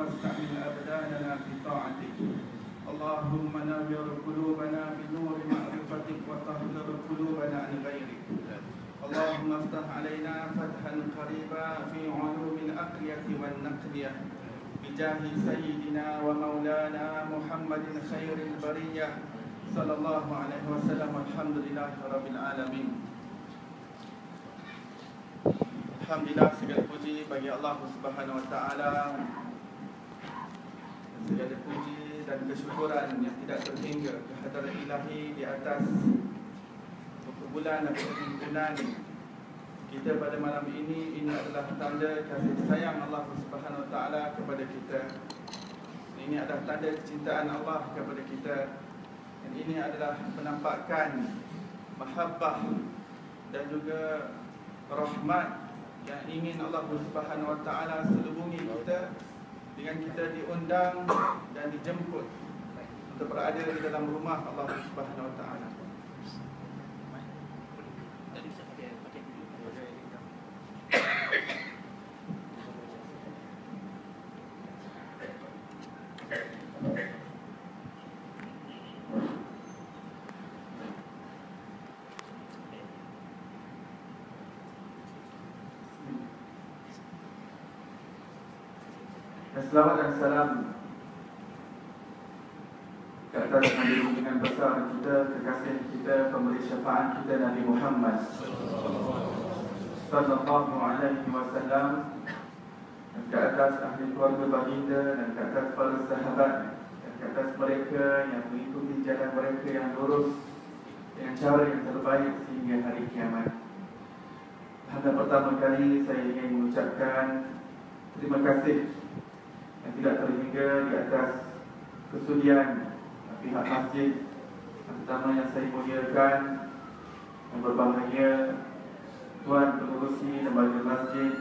واستعمل أبداننا في طاعتك. اللهم نور قلوبنا بنور معرفتك وطهر قلوبنا عن غيرك. اللهم افتح علينا فتحا قريبا في علوم الأقرية والنقلية بجاه سيدنا ومولانا محمد خير البرية صلى الله عليه وسلم. الحمد لله رب العالمين. Alhamdulillah, segala puji bagi Allah Subhanahu Wa Taala. Segala puji dan kesyukuran yang tidak terhingga kehadirat Ilahi di atas perkumpulan dan perhimpunan kita pada malam ini. Ini adalah tanda kasih sayang Allah Subhanahu Wa Taala kepada kita. Ini adalah tanda kecintaan Allah kepada kita. Dan ini adalah penampakan mahabbah dan juga rahmat yang ingin Allah Subhanahu Wa Taala selubungi kita dengan kita diundang dan dijemput untuk berada di dalam rumah Allah Subhanahu Wa Taala. Selamat dan salam ke atas Nabi dengan besar kita, kekasih kita, pemberi syafaat kita, Nabi Muhammad sallallahu alaihi wasallam, dan ke atas ahli keluarga baginda, dan ke atas para sahabat, dan ke atas mereka yang mengikuti jalan mereka yang lurus dengan cara yang terbaik sehingga hari kiamat. Pada pertama kali saya ingin mengucapkan terima kasih yang tidak terhingga di atas kesudian pihak masjid, terutama yang saya muliakan, yang berbahagia Tuan Pengurusi Lembaga Masjid,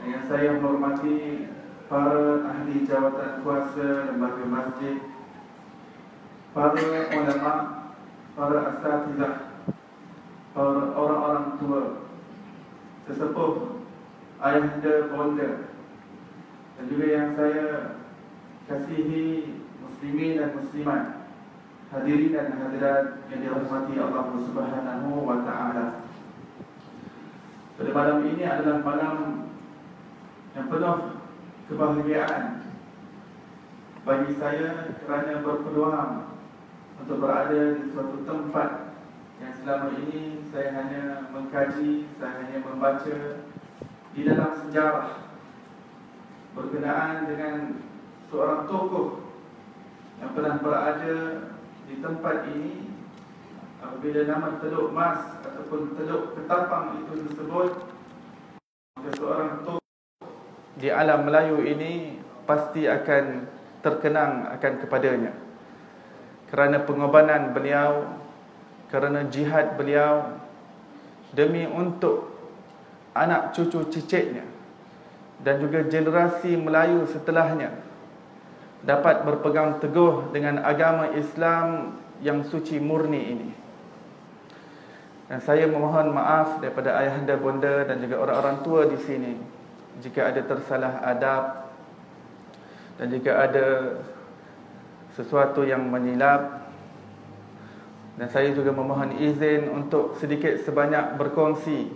dan yang saya hormati para ahli jawatan kuasa Lembaga Masjid, para ulama, para asatizah, para orang-orang tua, sesepuh, ayahanda, bonda, dan juga yang saya kasihi muslimin dan muslimat, hadirin dan hadirat yang dirahmati Allah Subhanahu Wa Taala. Pada malam ini adalah malam yang penuh kebahagiaan bagi saya kerana berpeluang untuk berada di suatu tempat yang selama ini saya hanya mengkaji, saya hanya membaca di dalam sejarah berkenaan dengan seorang tokoh yang pernah berada di tempat ini. Apabila nama Teluk Mas ataupun Teluk Ketapang itu disebut, maka seorang tokoh di alam Melayu ini pasti akan terkenang akan kepadanya, kerana pengorbanan beliau, kerana jihad beliau demi untuk anak cucu cicitnya dan juga generasi Melayu setelahnya dapat berpegang teguh dengan agama Islam yang suci murni ini. Dan saya memohon maaf daripada ayahanda, bonda dan juga orang-orang tua di sini jika ada tersalah adab dan jika ada sesuatu yang menyilap. Dan saya juga memohon izin untuk sedikit sebanyak berkongsi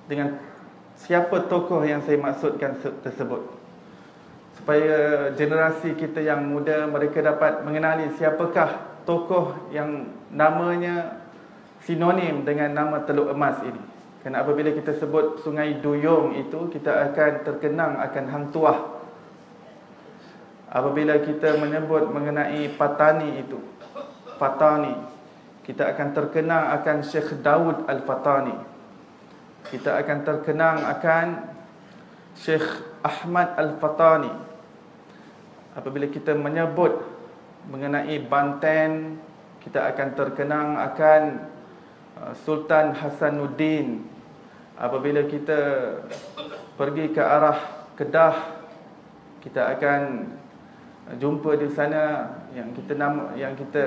dengan siapa tokoh yang saya maksudkan tersebut, supaya generasi kita yang muda mereka dapat mengenali siapakah tokoh yang namanya sinonim dengan nama Teluk Emas ini. Kerana apabila kita sebut Sungai Duyung itu, kita akan terkenang akan Hang Tuah. Apabila kita menyebut mengenai Patani itu, Patani, kita akan terkenang akan Syekh Daud Al-Fatani. Kita akan terkenang akan Syekh Ahmad Al-Fatani. Apabila kita menyebut mengenai Banten, kita akan terkenang akan Sultan Hasanuddin. Apabila kita pergi ke arah Kedah, kita akan jumpa di sana yang kita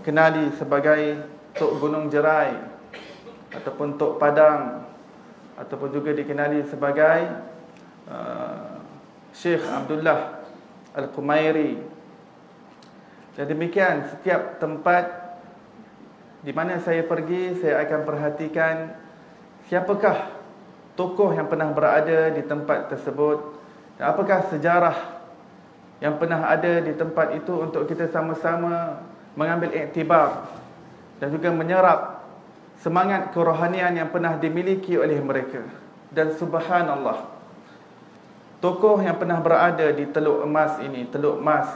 kenali sebagai Tok Gunung Jerai ataupun Tok Padang, ataupun juga dikenali sebagai Syekh Abdullah Al-Qumairi. Dan demikian setiap tempat di mana saya pergi, saya akan perhatikan siapakah tokoh yang pernah berada di tempat tersebut dan apakah sejarah yang pernah ada di tempat itu untuk kita sama-sama mengambil iktibar dan juga menyerap semangat kerohanian yang pernah dimiliki oleh mereka. Dan subhanallah, tokoh yang pernah berada di Teluk Emas ini, Teluk Emas,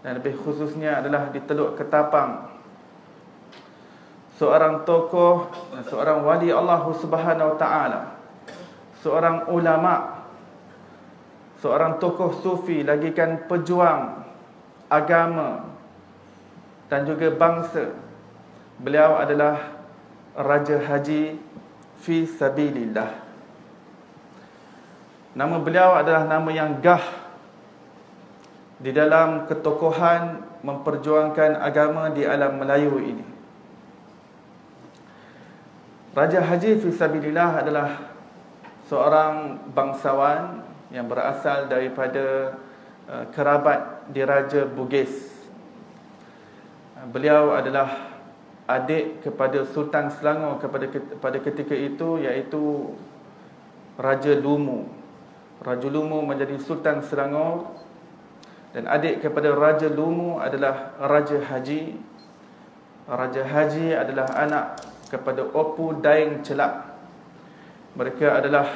dan lebih khususnya adalah di Teluk Ketapang, seorang tokoh, seorang wali Allah Subhanahu wa taala, seorang ulama, seorang tokoh sufi, lagikan pejuang agama dan juga bangsa. Beliau adalah Raja Haji fi sabilillah. Nama beliau adalah nama yang gah di dalam ketokohan memperjuangkan agama di alam Melayu ini. Raja Haji fi sabilillah adalah seorang bangsawan yang berasal daripada kerabat diraja Bugis. Beliau adalah adik kepada Sultan Selangor pada ketika itu, iaitu Raja Lumu. Raja Lumu menjadi Sultan Selangor, dan adik kepada Raja Lumu adalah Raja Haji. Raja Haji adalah anak kepada Opu Daeng Celak. Mereka adalah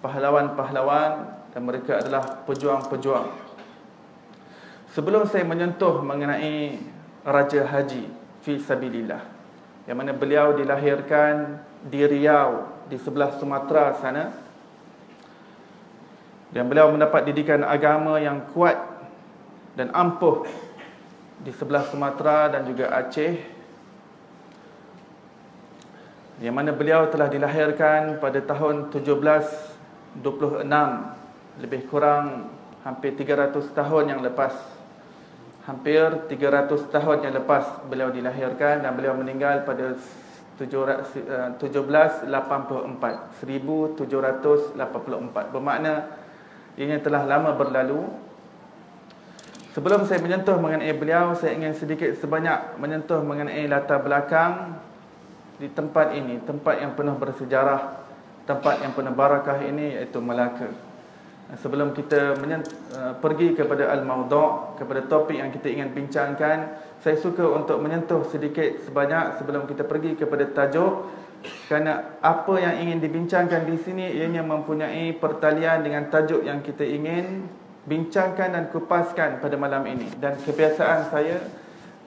pahlawan-pahlawan dan mereka adalah pejuang-pejuang. Sebelum saya menyentuh mengenai Raja Haji fi sabilillah, yang mana beliau dilahirkan di Riau, di sebelah Sumatera sana, dan beliau mendapat didikan agama yang kuat dan ampuh di sebelah Sumatera dan juga Aceh, yang mana beliau telah dilahirkan pada tahun 1726, lebih kurang hampir 300 tahun yang lepas. Hampir 300 tahun yang lepas beliau dilahirkan, dan beliau meninggal pada 1784. Bermakna ianya telah lama berlalu. Sebelum saya menyentuh mengenai beliau, saya ingin sedikit sebanyak menyentuh mengenai latar belakang di tempat ini, tempat yang penuh bersejarah, tempat yang penuh barakah ini, iaitu Melaka. Sebelum kita pergi kepada al-mawdu', kepada topik yang kita ingin bincangkan, saya suka untuk menyentuh sedikit sebanyak sebelum kita pergi kepada tajuk, kerana apa yang ingin dibincangkan di sini ianya mempunyai pertalian dengan tajuk yang kita ingin bincangkan dan kupaskan pada malam ini. Dan kebiasaan saya,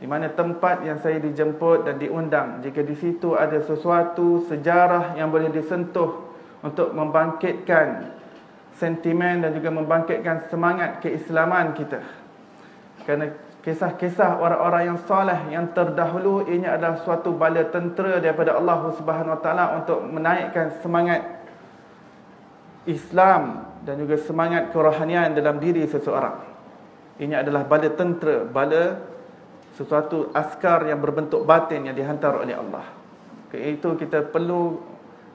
di mana tempat yang saya dijemput dan diundang, jika di situ ada sesuatu sejarah yang boleh disentuh untuk membangkitkan sentimen dan juga membangkitkan semangat keislaman kita, kerana kisah-kisah orang-orang yang soleh yang terdahulu ini adalah suatu bala tentera daripada Allah Subhanahu wa taala untuk menaikkan semangat Islam dan juga semangat kerohanian dalam diri seseorang. Ini adalah bala tentera, bala sesuatu askar yang berbentuk batin yang dihantar oleh Allah. Itu kita perlu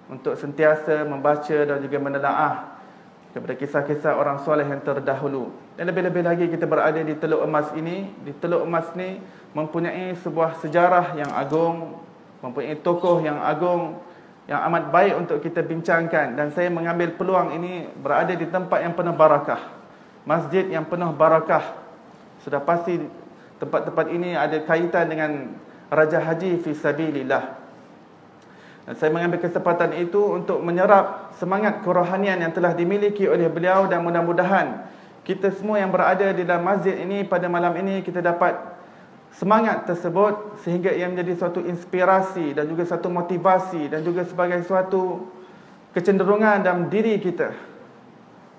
untuk sentiasa membaca dan juga menelaah kepada kisah-kisah orang soleh yang terdahulu. Dan lebih-lebih lagi kita berada di Teluk Emas ini. Di Teluk Emas ni mempunyai sebuah sejarah yang agung, mempunyai tokoh yang agung, yang amat baik untuk kita bincangkan. Dan saya mengambil peluang ini berada di tempat yang penuh barakah, masjid yang penuh barakah. Sudah pasti tempat-tempat ini ada kaitan dengan Raja Haji fi sabilillah. Dan saya mengambil kesempatan itu untuk menyerap semangat kerohanian yang telah dimiliki oleh beliau, dan mudah-mudahan kita semua yang berada di dalam masjid ini pada malam ini kita dapat semangat tersebut sehingga ia menjadi suatu inspirasi dan juga satu motivasi dan juga sebagai suatu kecenderungan dalam diri kita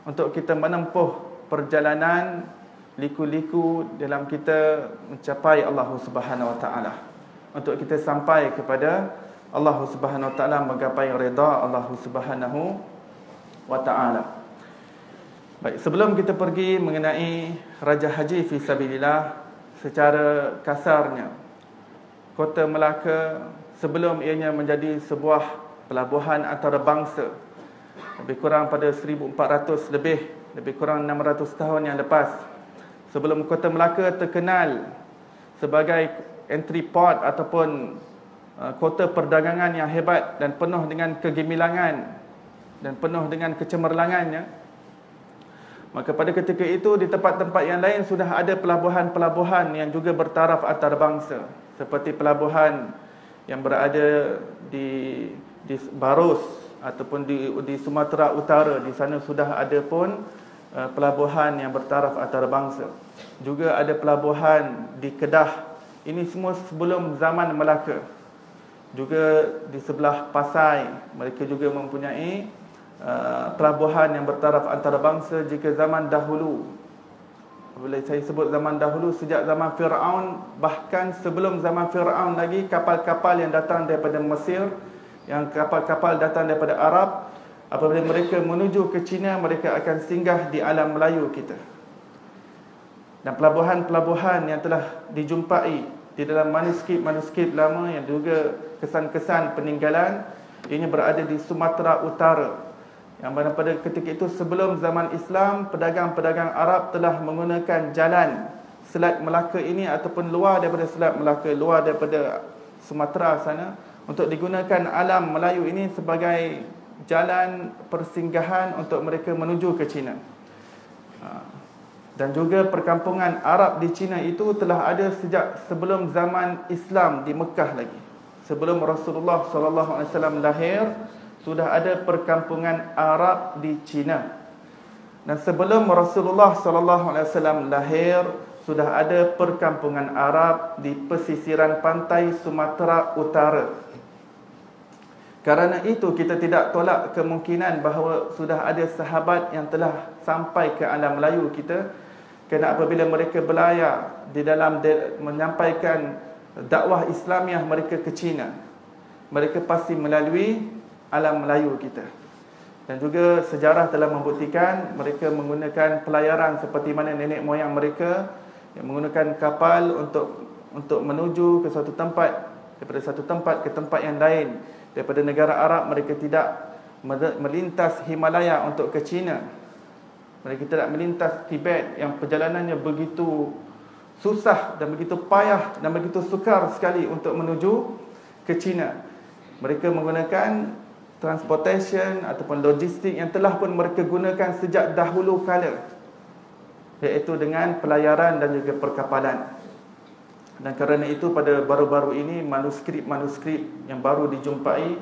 untuk kita menempuh perjalanan liku-liku dalam kita mencapai Allah Subhanahu wa taala, untuk kita sampai kepada Allah Subhanahu wa taala, menggapai redha Allah Subhanahu wa taala. Baik, sebelum kita pergi mengenai Raja Haji fi sabilillah, secara kasarnya, Kota Melaka sebelum ianya menjadi sebuah pelabuhan antarabangsa, lebih kurang pada 1400 lebih kurang 600 tahun yang lepas, Sebelum kota Melaka terkenal sebagai entry port ataupun kota perdagangan yang hebat dan penuh dengan kegemilangan dan penuh dengan kecemerlangannya, maka pada ketika itu di tempat-tempat yang lain sudah ada pelabuhan-pelabuhan yang juga bertaraf antarabangsa, seperti pelabuhan yang berada di Baros ataupun di Sumatera Utara. Di sana sudah ada pun pelabuhan yang bertaraf antarabangsa. Juga ada pelabuhan di Kedah. Ini semua sebelum zaman Melaka. Juga di sebelah Pasai, mereka juga mempunyai pelabuhan yang bertaraf antarabangsa jika zaman dahulu. Bila saya sebut zaman dahulu, sejak zaman Fir'aun, bahkan sebelum zaman Fir'aun lagi, kapal-kapal yang datang daripada Mesir, yang kapal-kapal datang daripada Arab, apabila mereka menuju ke China, mereka akan singgah di alam Melayu kita. Dan pelabuhan-pelabuhan yang telah dijumpai di dalam manuskrip-manuskrip lama yang juga kesan-kesan peninggalan, ini berada di Sumatera Utara. Yang mana pada ketika itu sebelum zaman Islam, pedagang-pedagang Arab telah menggunakan jalan Selat Melaka ini ataupun luar daripada Selat Melaka, luar daripada Sumatera sana, untuk digunakan alam Melayu ini sebagai jalan persinggahan untuk mereka menuju ke China. Dan juga perkampungan Arab di China itu telah ada sejak sebelum zaman Islam di Mekah lagi. Sebelum Rasulullah SAW lahir, sudah ada perkampungan Arab di China. Dan sebelum Rasulullah SAW lahir, sudah ada perkampungan Arab di pesisiran pantai Sumatera Utara. Karena itu kita tidak tolak kemungkinan bahawa sudah ada sahabat yang telah sampai ke alam Melayu kita. Kerana apabila mereka belayar di dalam menyampaikan dakwah Islamiah mereka ke China, mereka pasti melalui alam Melayu kita. Dan juga sejarah telah membuktikan mereka menggunakan pelayaran seperti mana nenek moyang mereka yang menggunakan kapal untuk menuju ke suatu tempat, daripada satu tempat ke tempat yang lain. Daripada negara Arab, mereka tidak melintas Himalaya untuk ke China. Mereka tidak melintas Tibet yang perjalanannya begitu susah dan begitu payah dan begitu sukar sekali untuk menuju ke China. Mereka menggunakan transportation ataupun logistik yang telah pun mereka gunakan sejak dahulu kala, iaitu dengan pelayaran dan juga perkapalan. Dan kerana itu pada baru-baru ini manuskrip-manuskrip yang baru dijumpai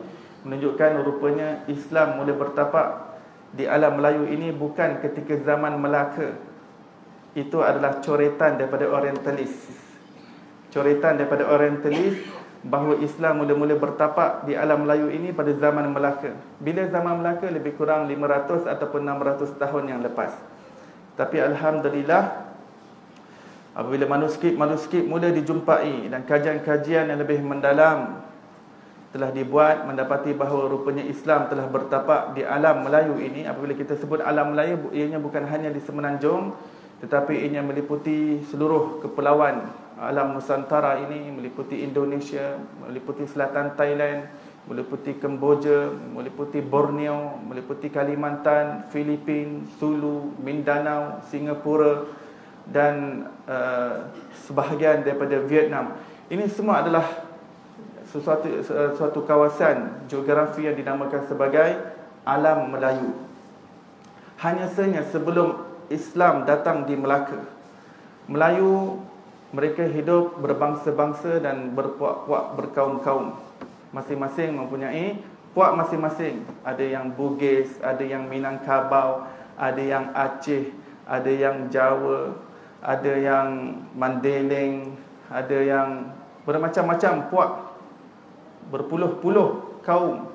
menunjukkan rupanya Islam mula bertapak di alam Melayu ini bukan ketika zaman Melaka. Itu adalah coretan daripada Orientalis. Coretan daripada Orientalis bahawa Islam mula-mula bertapak di alam Melayu ini pada zaman Melaka. Bila zaman Melaka? Lebih kurang 500 ataupun 600 tahun yang lepas. Tapi Alhamdulillah, apabila manuskrip-manuskrip mula dijumpai dan kajian-kajian yang lebih mendalam telah dibuat, mendapati bahawa rupanya Islam telah bertapak di alam Melayu ini. Apabila kita sebut alam Melayu, ianya bukan hanya di Semenanjung, tetapi ianya meliputi seluruh kepulauan alam Nusantara ini, meliputi Indonesia, meliputi selatan Thailand, meliputi Kemboja, meliputi Borneo, meliputi Kalimantan, Filipina, Sulu, Mindanao, Singapura dan sebahagian daripada Vietnam. Ini semua adalah suatu kawasan geografi yang dinamakan sebagai alam Melayu. Hanya saja sebelum Islam datang di Melaka, Melayu mereka hidup berbangsa-bangsa dan berpuak-puak, berkaum-kaum. Masing-masing mempunyai puak masing-masing. Ada yang Bugis, ada yang Minangkabau, ada yang Aceh, ada yang Jawa, ada yang Mandailing, ada yang bermacam-macam puak, berpuluh-puluh kaum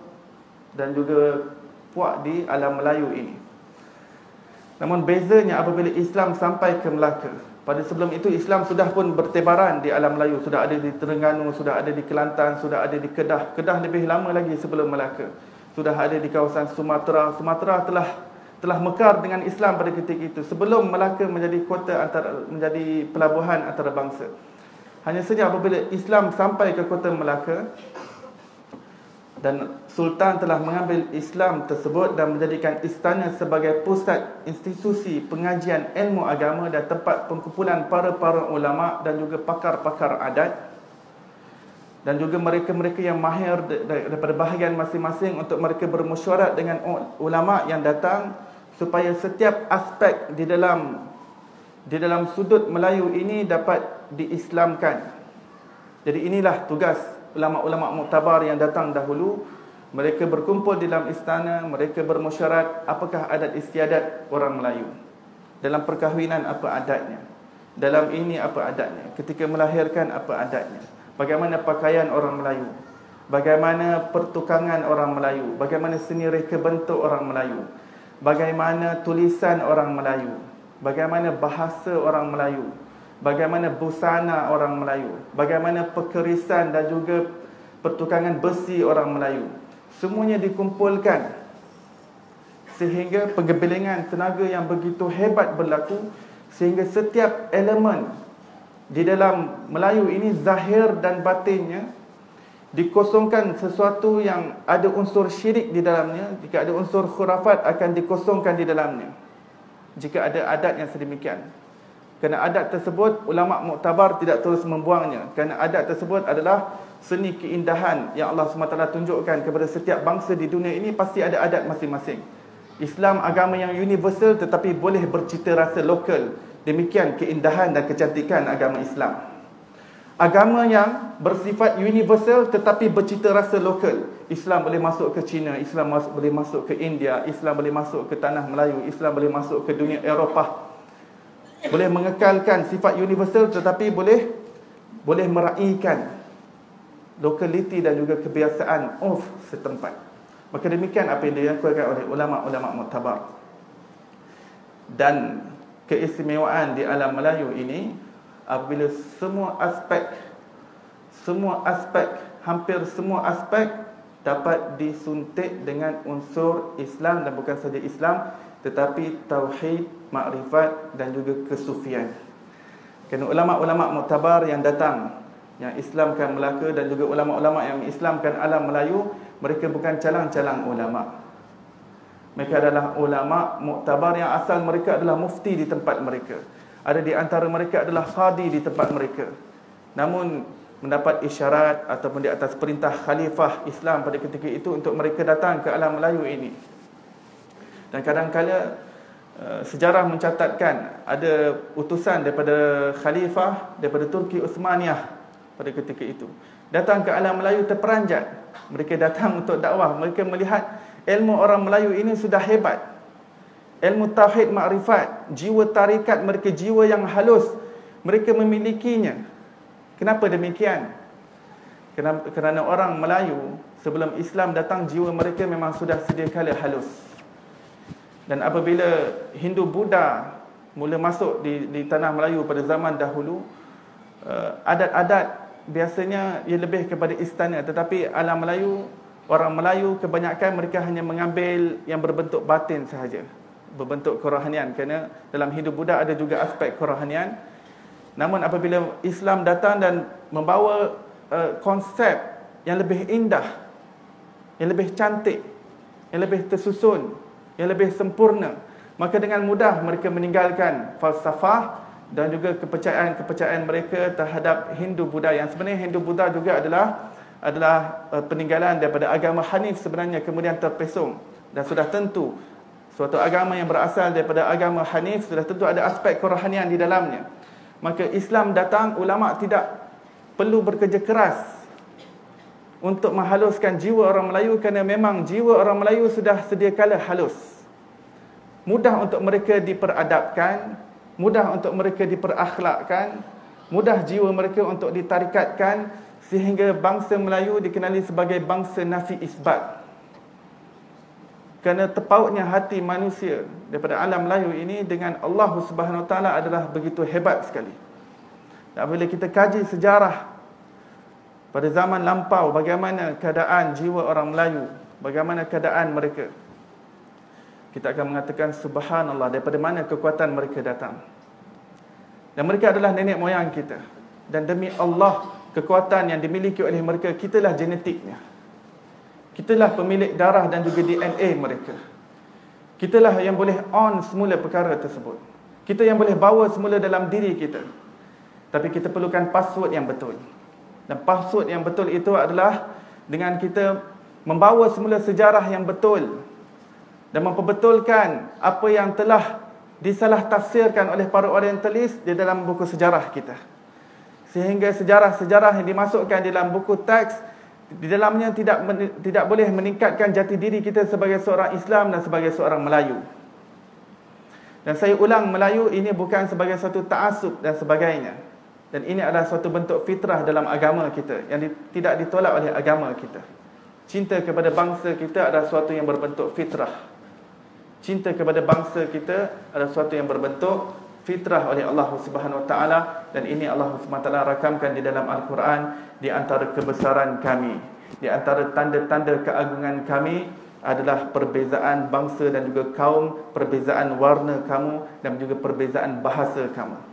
dan juga puak di alam Melayu ini. Namun bezanya apabila Islam sampai ke Melaka. Pada sebelum itu Islam sudah pun bertebaran di alam Melayu. Sudah ada di Terengganu, sudah ada di Kelantan, sudah ada di Kedah. Kedah lebih lama lagi sebelum Melaka. Sudah ada di kawasan Sumatera. Sumatera telah mekar dengan Islam pada ketika itu, sebelum Melaka menjadi menjadi pelabuhan antarabangsa. Hanya saja apabila Islam sampai ke kota Melaka, Dan Sultan telah mengambil Islam tersebut dan menjadikan istana sebagai pusat institusi pengajian ilmu agama dan tempat pengkumpulan para-para ulama dan juga pakar-pakar adat, dan juga mereka-mereka yang mahir daripada bahagian masing-masing untuk mereka bermesyuarat dengan ulama yang datang, supaya setiap aspek di dalam sudut Melayu ini dapat diislamkan. Jadi inilah tugas ulama-ulama muktabar yang datang dahulu. Mereka berkumpul di dalam istana, mereka bermesyuarat apakah adat istiadat orang Melayu. Dalam perkahwinan apa adatnya, dalam ini apa adatnya, ketika melahirkan apa adatnya, bagaimana pakaian orang Melayu, bagaimana pertukangan orang Melayu, bagaimana seni reka bentuk orang Melayu, bagaimana tulisan orang Melayu, bagaimana bahasa orang Melayu, bagaimana busana orang Melayu, bagaimana perkerisan dan juga pertukangan besi orang Melayu. Semuanya dikumpulkan sehingga penggebelengan tenaga yang begitu hebat berlaku, sehingga setiap elemen di dalam Melayu ini, zahir dan batinnya, dikosongkan sesuatu yang ada unsur syirik di dalamnya. Jika ada unsur khurafat, akan dikosongkan di dalamnya jika ada adat yang sedemikian. Kerana adat tersebut, ulama muktabar tidak terus membuangnya. Kerana adat tersebut adalah seni keindahan yang Allah SWT tunjukkan kepada setiap bangsa di dunia ini. Pasti ada adat masing-masing. Islam agama yang universal tetapi boleh bercita rasa lokal. Demikian keindahan dan kecantikan agama Islam. Agama yang bersifat universal tetapi bercita rasa lokal. Islam boleh masuk ke China, Islam boleh masuk ke India, Islam boleh masuk ke tanah Melayu, Islam boleh masuk ke dunia Eropah. Boleh mengekalkan sifat universal tetapi boleh meraihkan lokaliti dan juga kebiasaan setempat. Maka demikian apa yang dilakukan oleh ulama-ulama muktabar. Dan keistimewaan di alam Melayu ini, apabila hampir semua aspek dapat disuntik dengan unsur Islam, dan bukan saja Islam tetapi tauhid, makrifat dan juga kesufian. Kerana ulama-ulama muktabar yang datang, yang Islamkan Melaka, dan juga ulama-ulama yang Islamkan alam Melayu, mereka bukan calang-calang ulama. Mereka adalah ulama muktabar yang asal mereka adalah mufti di tempat mereka. Ada di antara mereka adalah qadi di tempat mereka. Namun mendapat isyarat ataupun di atas perintah khalifah Islam pada ketika itu untuk mereka datang ke alam Melayu ini. Dan kadang-kala sejarah mencatatkan ada utusan daripada khalifah daripada Turki Uthmaniyah pada ketika itu datang ke alam Melayu terperanjat. Mereka datang untuk dakwah. Mereka melihat ilmu orang Melayu ini sudah hebat. Ilmu tauhid, makrifat, jiwa tarikat mereka, jiwa yang halus, mereka memilikinya. Kenapa demikian? Kerana orang Melayu sebelum Islam datang, jiwa mereka memang sudah sedia kala halus. Dan apabila Hindu Buddha mula masuk di tanah Melayu pada zaman dahulu, adat-adat biasanya ia lebih kepada istana. Tetapi alam Melayu, orang Melayu kebanyakan mereka hanya mengambil yang berbentuk batin sahaja, berbentuk kerohanian. Kerana dalam Hindu Buddha ada juga aspek kerohanian. Namun apabila Islam datang dan membawa konsep yang lebih indah, yang lebih cantik, yang lebih tersusun, yang lebih sempurna, maka dengan mudah mereka meninggalkan falsafah dan juga kepercayaan mereka terhadap Hindu Buddha. Yang sebenarnya Hindu Buddha juga adalah peninggalan daripada agama Hanif sebenarnya, kemudian terpesong. Dan sudah tentu suatu agama yang berasal daripada agama Hanif sudah tentu ada aspek kerohanian di dalamnya. Maka Islam datang, ulama tidak perlu bekerja keras untuk menghaluskan jiwa orang Melayu, kerana memang jiwa orang Melayu sudah sedia kala halus. Mudah untuk mereka diperadabkan, mudah untuk mereka diperakhlakkan, mudah jiwa mereka untuk ditarikatkan, sehingga bangsa Melayu dikenali sebagai bangsa nafi isbat. Kerana terpautnya hati manusia daripada alam Melayu ini dengan Allah Subhanahu Wa Taala adalah begitu hebat sekali. Dan bila kita kaji sejarah pada zaman lampau, bagaimana keadaan jiwa orang Melayu, bagaimana keadaan mereka, kita akan mengatakan subhanallah, daripada mana kekuatan mereka datang. Dan mereka adalah nenek moyang kita. Dan demi Allah, kekuatan yang dimiliki oleh mereka, kitalah genetiknya. Kitalah pemilik darah dan juga DNA mereka. Kitalah yang boleh on semula perkara tersebut. Kita yang boleh bawa semula dalam diri kita. Tapi kita perlukan password yang betul. Dan password yang betul itu adalah dengan kita membawa semula sejarah yang betul dan memperbetulkan apa yang telah disalah tafsirkan oleh para orientalis di dalam buku sejarah kita. Sehingga sejarah-sejarah yang dimasukkan di dalam buku teks, di dalamnya tidak boleh meningkatkan jati diri kita sebagai seorang Islam dan sebagai seorang Melayu. Dan saya ulang, Melayu ini bukan sebagai satu ta'assub dan sebagainya. Dan ini adalah suatu bentuk fitrah dalam agama kita yang tidak ditolak oleh agama kita. Cinta kepada bangsa kita adalah suatu yang berbentuk fitrah. Cinta kepada bangsa kita adalah suatu yang berbentuk fitrah oleh Allah Subhanahu Wa Taala, dan ini Allah Subhanahu Wa Taala rakamkan di dalam Al-Quran. Di antara kebesaran kami, di antara tanda-tanda keagungan kami adalah perbezaan bangsa dan juga kaum, perbezaan warna kamu dan juga perbezaan bahasa kamu.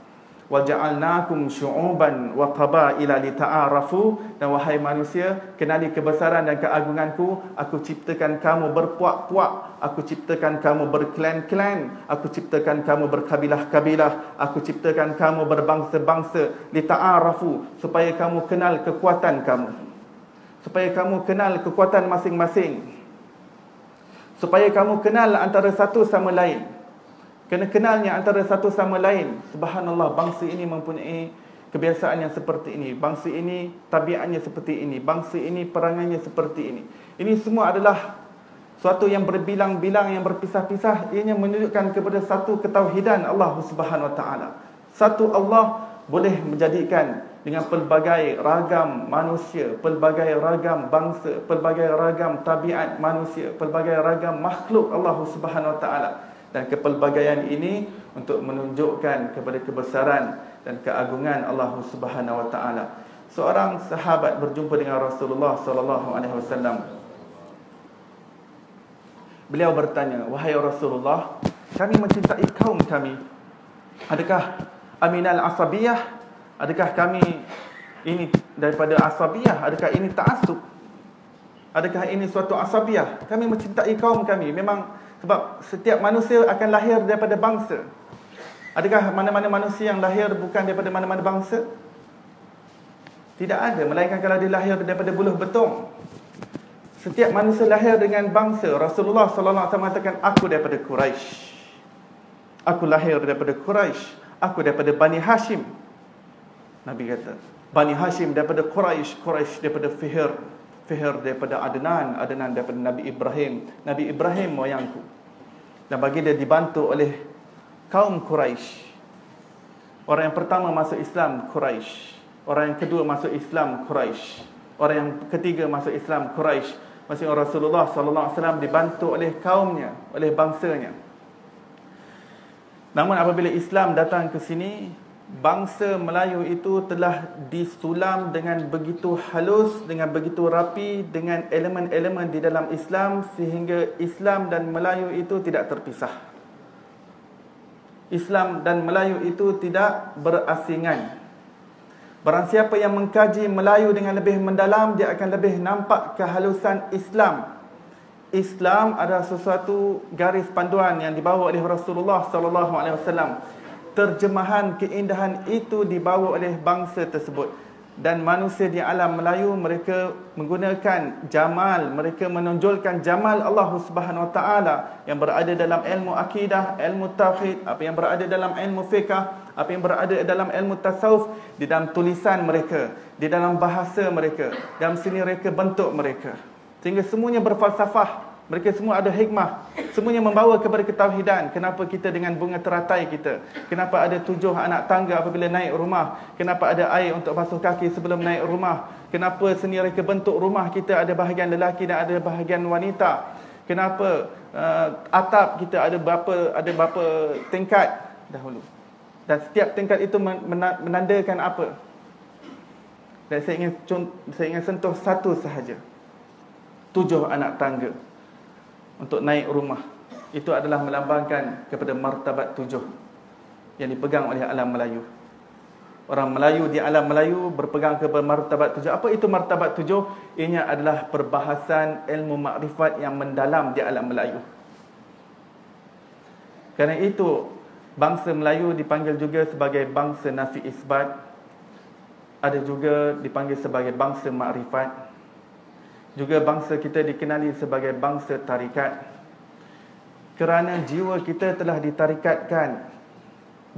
Wa ja'alnakum syu'uban wa qabaila lita'arafu, dan wahai manusia, kenali kebesaran dan keagunganku. Aku ciptakan kamu berpuak-puak, aku ciptakan kamu berklan-klan, aku ciptakan kamu berkabilah-kabilah, aku ciptakan kamu berbangsa-bangsa, lita'arafu, supaya kamu kenal kekuatan kamu, supaya kamu kenal kekuatan masing-masing, supaya kamu kenal antara satu sama lain. Kena kenalnya antara satu sama lain. Subhanallah, bangsa ini mempunyai kebiasaan yang seperti ini, bangsa ini tabiatnya seperti ini, bangsa ini perangainya seperti ini. Ini semua adalah suatu yang berbilang-bilang, yang berpisah-pisah. Ianya menunjukkan kepada satu ketauhidan Allah Subhanahu Wa Taala. Satu Allah boleh menjadikan dengan pelbagai ragam manusia, pelbagai ragam bangsa, pelbagai ragam tabiat manusia, pelbagai ragam makhluk Allah Subhanahu Wa Taala. Dan kepelbagaian ini untuk menunjukkan kepada kebesaran dan keagungan Allah Subhanahu Wa Taala. Seorang sahabat berjumpa dengan Rasulullah sallallahu alaihi wasallam. Beliau bertanya, "Wahai Rasulullah, kami mencintai kaum kami. Adakah aminal asabiyah? Adakah kami ini daripada asabiyah? Adakah ini ta'assub? Adakah ini suatu asabiyah? Kami mencintai kaum kami. Memang sebab setiap manusia akan lahir daripada bangsa. Adakah mana-mana manusia yang lahir bukan daripada mana-mana bangsa? Tidak ada, melainkan kalau dia lahir daripada buluh betung. Setiap manusia lahir dengan bangsa. Rasulullah sallallahu alaihi wasallam mengatakan, aku daripada Quraisy. Aku lahir daripada Quraisy. Aku daripada Bani Hashim. Nabi kata, Bani Hashim daripada Quraisy, Quraisy daripada Fihr, Fihr daripada Adnan, Adnan daripada Nabi Ibrahim, Nabi Ibrahim moyangku. Dan bagi dia dibantu oleh kaum Quraisy. Orang yang pertama masuk Islam Quraisy, orang yang kedua masuk Islam Quraisy, orang yang ketiga masuk Islam Quraisy. Maksudnya Rasulullah sallallahu alaihi wasallam dibantu oleh kaumnya, oleh bangsanya. Namun apabila Islam datang ke sini, bangsa Melayu itu telah disulam dengan begitu halus, dengan begitu rapi, dengan elemen-elemen di dalam Islam, sehingga Islam dan Melayu itu tidak terpisah. Islam dan Melayu itu tidak berasingan. Barang siapa yang mengkaji Melayu dengan lebih mendalam, dia akan lebih nampak kehalusan Islam. Islam adalah sesuatu garis panduan yang dibawa oleh Rasulullah sallallahu alaihi wasallam. Terjemahan keindahan itu dibawa oleh bangsa tersebut. Dan manusia di alam Melayu, mereka menggunakan jamal, mereka menonjolkan jamal Allah Subhanahu Wa Taala yang berada dalam ilmu akidah, ilmu tauhid, apa yang berada dalam ilmu fiqh, apa yang berada dalam ilmu tasawuf, di dalam tulisan mereka, di dalam bahasa mereka, dalam seni reka bentuk mereka. Sehingga semuanya berfalsafah. Mereka semua ada hikmah. Semuanya membawa kepada ketauhidan. Kenapa kita dengan bunga teratai kita? Kenapa ada 7 anak tangga apabila naik rumah? Kenapa ada air untuk basuh kaki sebelum naik rumah? Kenapa seni reka bentuk rumah kita ada bahagian lelaki dan ada bahagian wanita? Kenapa atap kita ada berapa tingkat dahulu? Dan setiap tingkat itu menandakan apa? Dan saya ingin sentuh satu sahaja. 7 anak tangga untuk naik rumah. Itu adalah melambangkan kepada martabat 7 yang dipegang oleh alam Melayu. Orang Melayu di alam Melayu berpegang kepada martabat 7. Apa itu martabat 7? Ini adalah perbahasan ilmu makrifat yang mendalam di alam Melayu. Kerana itu, bangsa Melayu dipanggil juga sebagai bangsa nafi isbat. Ada juga dipanggil sebagai bangsa makrifat. Juga bangsa kita dikenali sebagai bangsa tarikat. Kerana jiwa kita telah ditarikatkan,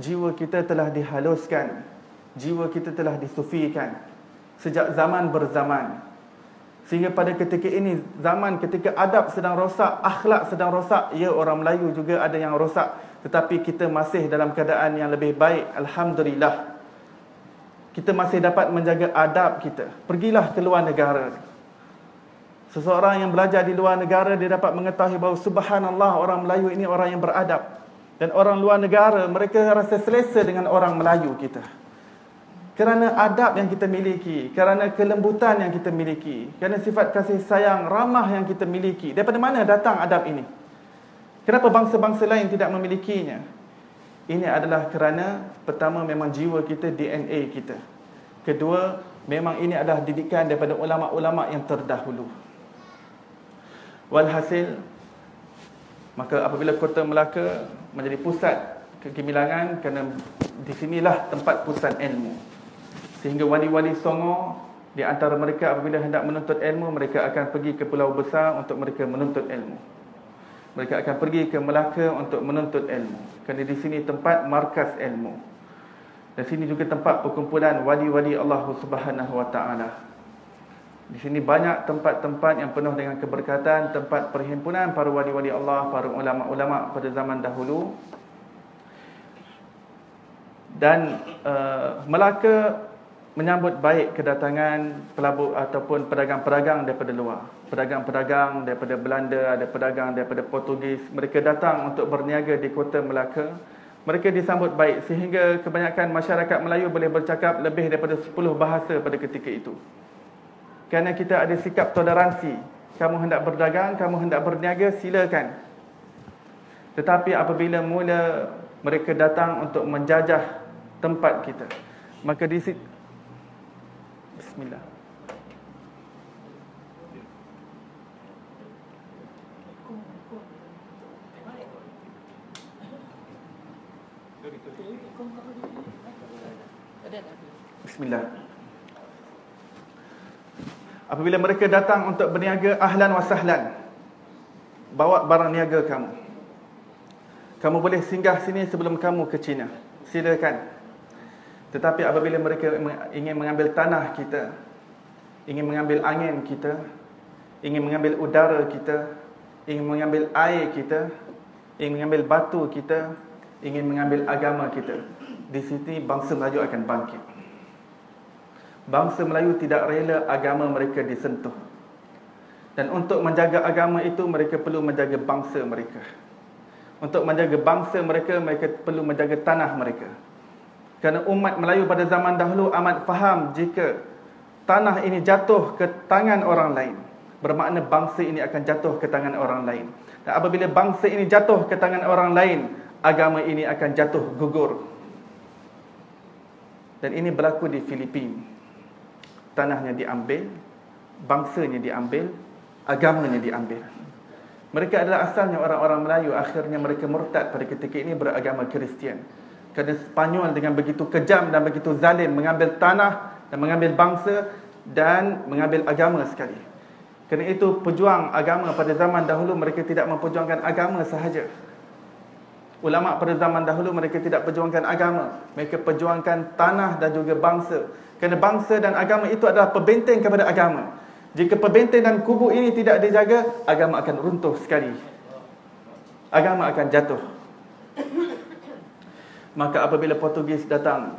jiwa kita telah dihaluskan, jiwa kita telah disufikan sejak zaman berzaman. Sehingga pada ketika ini, zaman ketika adab sedang rosak, akhlak sedang rosak, ya orang Melayu juga ada yang rosak, tetapi kita masih dalam keadaan yang lebih baik, alhamdulillah. Kita masih dapat menjaga adab kita. Pergilah ke luar negara. Seseorang yang belajar di luar negara, dia dapat mengetahui bahawa subhanallah, orang Melayu ini orang yang beradab. Dan orang luar negara, mereka rasa selesa dengan orang Melayu kita. Kerana adab yang kita miliki, kerana kelembutan yang kita miliki, kerana sifat kasih sayang, ramah yang kita miliki. Daripada mana datang adab ini? Kenapa bangsa-bangsa lain tidak memilikinya? Ini adalah kerana, pertama memang jiwa kita, DNA kita. Kedua, memang ini adalah didikan daripada ulama-ulama yang terdahulu. Walhasil, maka apabila Kota Melaka menjadi pusat kegemilangan, kerana di sinilah tempat pusat ilmu. Sehingga wali-wali Songo, di antara mereka apabila hendak menuntut ilmu, mereka akan pergi ke Pulau Besar untuk mereka menuntut ilmu. Mereka akan pergi ke Melaka untuk menuntut ilmu. Kerana di sini tempat markas ilmu. Dan sini juga tempat perkumpulan wali-wali Allah Subhanahu Wa Taala. Di sini banyak tempat-tempat yang penuh dengan keberkatan, tempat perhimpunan para wali-wali Allah, para ulama-ulama pada zaman dahulu. Dan Melaka menyambut baik kedatangan pelabur ataupun pedagang-pedagang daripada luar. Pedagang-pedagang daripada Belanda, ada pedagang daripada Portugis. Mereka datang untuk berniaga di Kota Melaka. Mereka disambut baik sehingga kebanyakan masyarakat Melayu boleh bercakap lebih daripada 10 bahasa pada ketika itu. Kerana kita ada sikap toleransi. Kamu hendak berdagang, kamu hendak berniaga, silakan. Tetapi apabila mula mereka datang untuk menjajah tempat kita, maka di situ, bismillah. Bismillah. Apabila mereka datang untuk berniaga, ahlan wa sahlan, bawa barang niaga kamu. Kamu boleh singgah sini sebelum kamu ke China, silakan. Tetapi apabila mereka ingin mengambil tanah kita, ingin mengambil angin kita, ingin mengambil udara kita, ingin mengambil air kita, ingin mengambil batu kita, ingin mengambil agama kita, di sini bangsa Melayu akan bangkit. Bangsa Melayu tidak rela agama mereka disentuh. Dan untuk menjaga agama itu, mereka perlu menjaga bangsa mereka. Untuk menjaga bangsa mereka, mereka perlu menjaga tanah mereka. Kerana umat Melayu pada zaman dahulu amat faham jika tanah ini jatuh ke tangan orang lain, bermakna bangsa ini akan jatuh ke tangan orang lain. Dan apabila bangsa ini jatuh ke tangan orang lain, agama ini akan jatuh gugur. Dan ini berlaku di Filipina. Tanahnya diambil, bangsanya diambil, agamanya diambil. Mereka adalah asalnya orang-orang Melayu, akhirnya mereka murtad pada ketika ini beragama Kristian. Kerana Spanyol dengan begitu kejam dan begitu zalim mengambil tanah dan mengambil bangsa dan mengambil agama sekali. Kerana itu pejuang agama pada zaman dahulu, mereka tidak memperjuangkan agama sahaja. Ulama pada zaman dahulu mereka tidak perjuangkan agama, mereka perjuangkan tanah dan juga bangsa. Kerana bangsa dan agama itu adalah pembenteng kepada agama. Jika pembenteng dan kubu ini tidak dijaga, agama akan runtuh sekali. Agama akan jatuh. Maka apabila Portugis datang,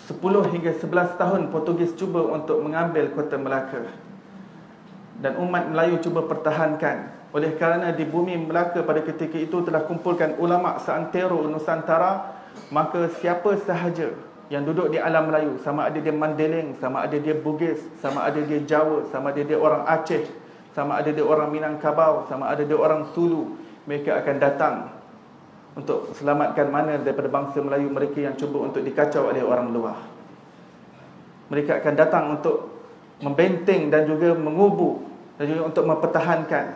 10 hingga 11 tahun Portugis cuba untuk mengambil Kota Melaka. Dan umat Melayu cuba pertahankan. Oleh kerana di bumi Melaka pada ketika itu telah kumpulkan ulama seantero Nusantara, maka siapa sahaja yang duduk di alam Melayu, sama ada dia Mandeling, sama ada dia Bugis, sama ada dia Jawa, sama ada dia orang Aceh, sama ada dia orang Minangkabau, sama ada dia orang Sulu, mereka akan datang untuk selamatkan mana daripada bangsa Melayu mereka yang cuba untuk dikacau oleh orang luar. Mereka akan datang untuk membenteng dan juga mengubu dan juga untuk mempertahankan.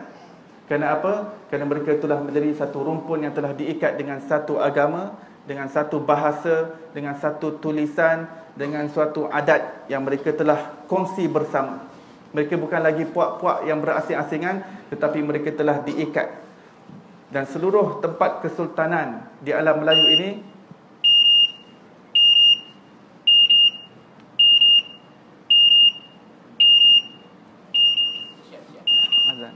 Kerana apa? Kerana mereka telah menjadi satu rumpun yang telah diikat dengan satu agama, dengan satu bahasa, dengan satu tulisan, dengan suatu adat yang mereka telah kongsi bersama. Mereka bukan lagi puak-puak yang berasing-asingan, tetapi mereka telah diikat. Dan seluruh tempat kesultanan di alam Melayu ini azan.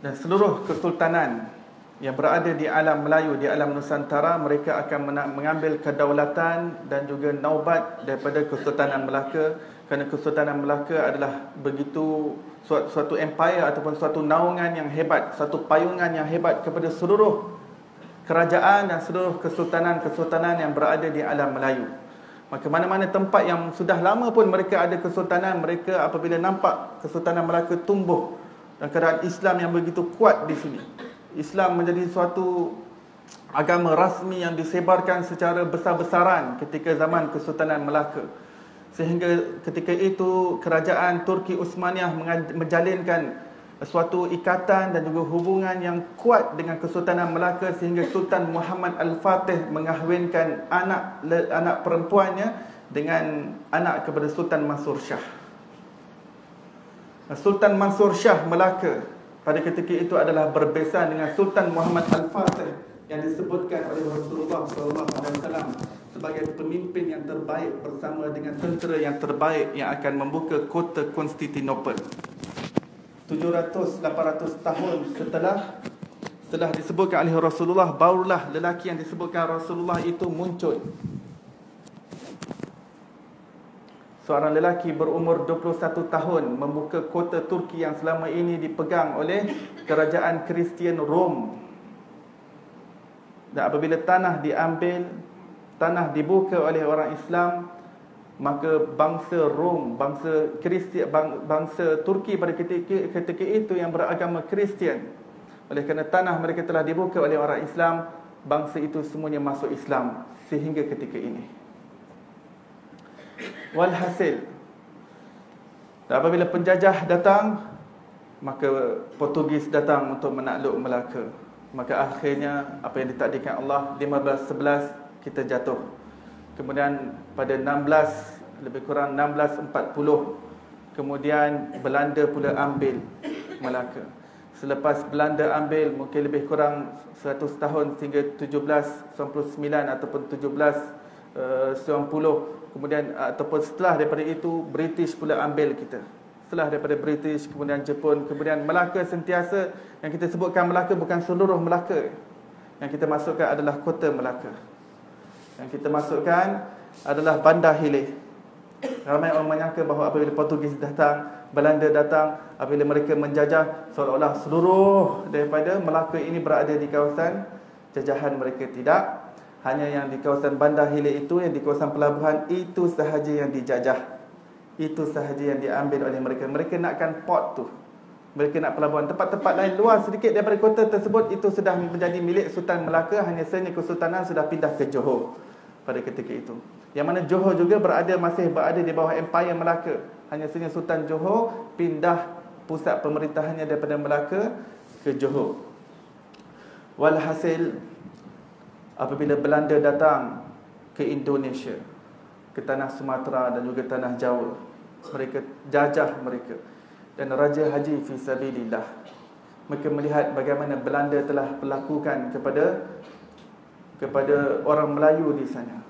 Dan seluruh kesultanan yang berada di alam Melayu, di alam Nusantara, mereka akan mengambil kedaulatan dan juga naubat daripada Kesultanan Melaka. Kerana Kesultanan Melaka adalah begitu suatu empire ataupun suatu naungan yang hebat, satu payungan yang hebat kepada seluruh kerajaan dan seluruh kesultanan-kesultanan yang berada di alam Melayu. Maka mana-mana tempat yang sudah lama pun mereka ada kesultanan, mereka apabila nampak Kesultanan Melaka tumbuh dan keadaan Islam yang begitu kuat di sini, Islam menjadi suatu agama rasmi yang disebarkan secara besar-besaran ketika zaman Kesultanan Melaka. Sehingga ketika itu kerajaan Turki Uthmaniyah menjalinkan suatu ikatan dan juga hubungan yang kuat dengan Kesultanan Melaka, sehingga Sultan Muhammad Al-Fatih mengahwinkan anak perempuannya dengan anak kepada Sultan Mansur Shah. Sultan Mansur Shah Melaka pada ketika itu adalah berbesaran dengan Sultan Muhammad Al-Fatih yang disebutkan oleh Rasulullah SAW sebagai pemimpin yang terbaik bersama dengan tentera yang terbaik yang akan membuka kota Konstantinopel. 700-800 tahun setelah disebutkan oleh Rasulullah, barulah lelaki yang disebutkan Rasulullah itu muncul. Seorang lelaki berumur 21 tahun membuka kota Turki yang selama ini dipegang oleh kerajaan Kristian Rom. Dan apabila tanah diambil, tanah dibuka oleh orang Islam, maka bangsa Rom, bangsa Kristian, bangsa Turki pada ketika itu yang beragama Kristian, oleh kerana tanah mereka telah dibuka oleh orang Islam, bangsa itu semuanya masuk Islam sehingga ketika ini. Walhasil, apabila penjajah datang, maka Portugis datang untuk menakluk Melaka. Maka akhirnya apa yang ditakdirkan Allah, 1511 kita jatuh. Kemudian pada 16, lebih kurang 1640, kemudian Belanda pula ambil Melaka. Selepas Belanda ambil, mungkin lebih kurang 100 tahun sehingga 1799 ataupun 1790. Kemudian ataupun setelah daripada itu, British pula ambil kita. Setelah daripada British, kemudian Jepun, kemudian Melaka sentiasa, yang kita sebutkan Melaka bukan seluruh Melaka. Yang kita masukkan adalah kota Melaka. Yang kita masukkan adalah Bandar Hilir. Ramai orang menyangka bahawa apabila Portugis datang, Belanda datang, apabila mereka menjajah, seolah-olah seluruh daripada Melaka ini berada di kawasan jajahan mereka. Tidak. Hanya yang di kawasan Bandar Hilir itu, yang di kawasan pelabuhan itu sahaja yang dijajah. Itu sahaja yang diambil oleh mereka. Mereka nakkan port tu. Mereka nak pelabuhan. Tempat-tempat lain luar sedikit daripada kota tersebut itu sudah menjadi milik Sultan Melaka. Hanya sahaja kesultanan sudah pindah ke Johor pada ketika itu. Yang mana Johor juga masih berada di bawah Empire Melaka. Hanya sahaja Sultan Johor pindah pusat pemerintahannya daripada Melaka ke Johor. Walhasil, apabila Belanda datang ke Indonesia, ke tanah Sumatera dan juga tanah Jawa, mereka jajah mereka. Dan Raja Haji Fisabilillah, mereka melihat bagaimana Belanda telah melakukan kepada orang Melayu di sana.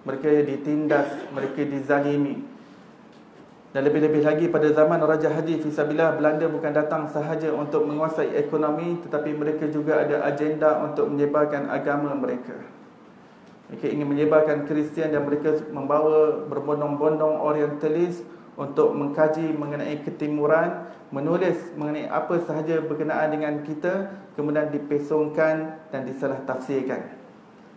Mereka ditindas, mereka dizalimi. Dan lebih-lebih lagi pada zaman Raja Haji Fisabilillah, Belanda bukan datang sahaja untuk menguasai ekonomi, tetapi mereka juga ada agenda untuk menyebarkan agama mereka. Mereka ingin menyebarkan Kristian dan mereka membawa berbondong-bondong orientalis untuk mengkaji mengenai ketimuran, menulis mengenai apa sahaja berkenaan dengan kita, kemudian dipesongkan dan disalah tafsirkan.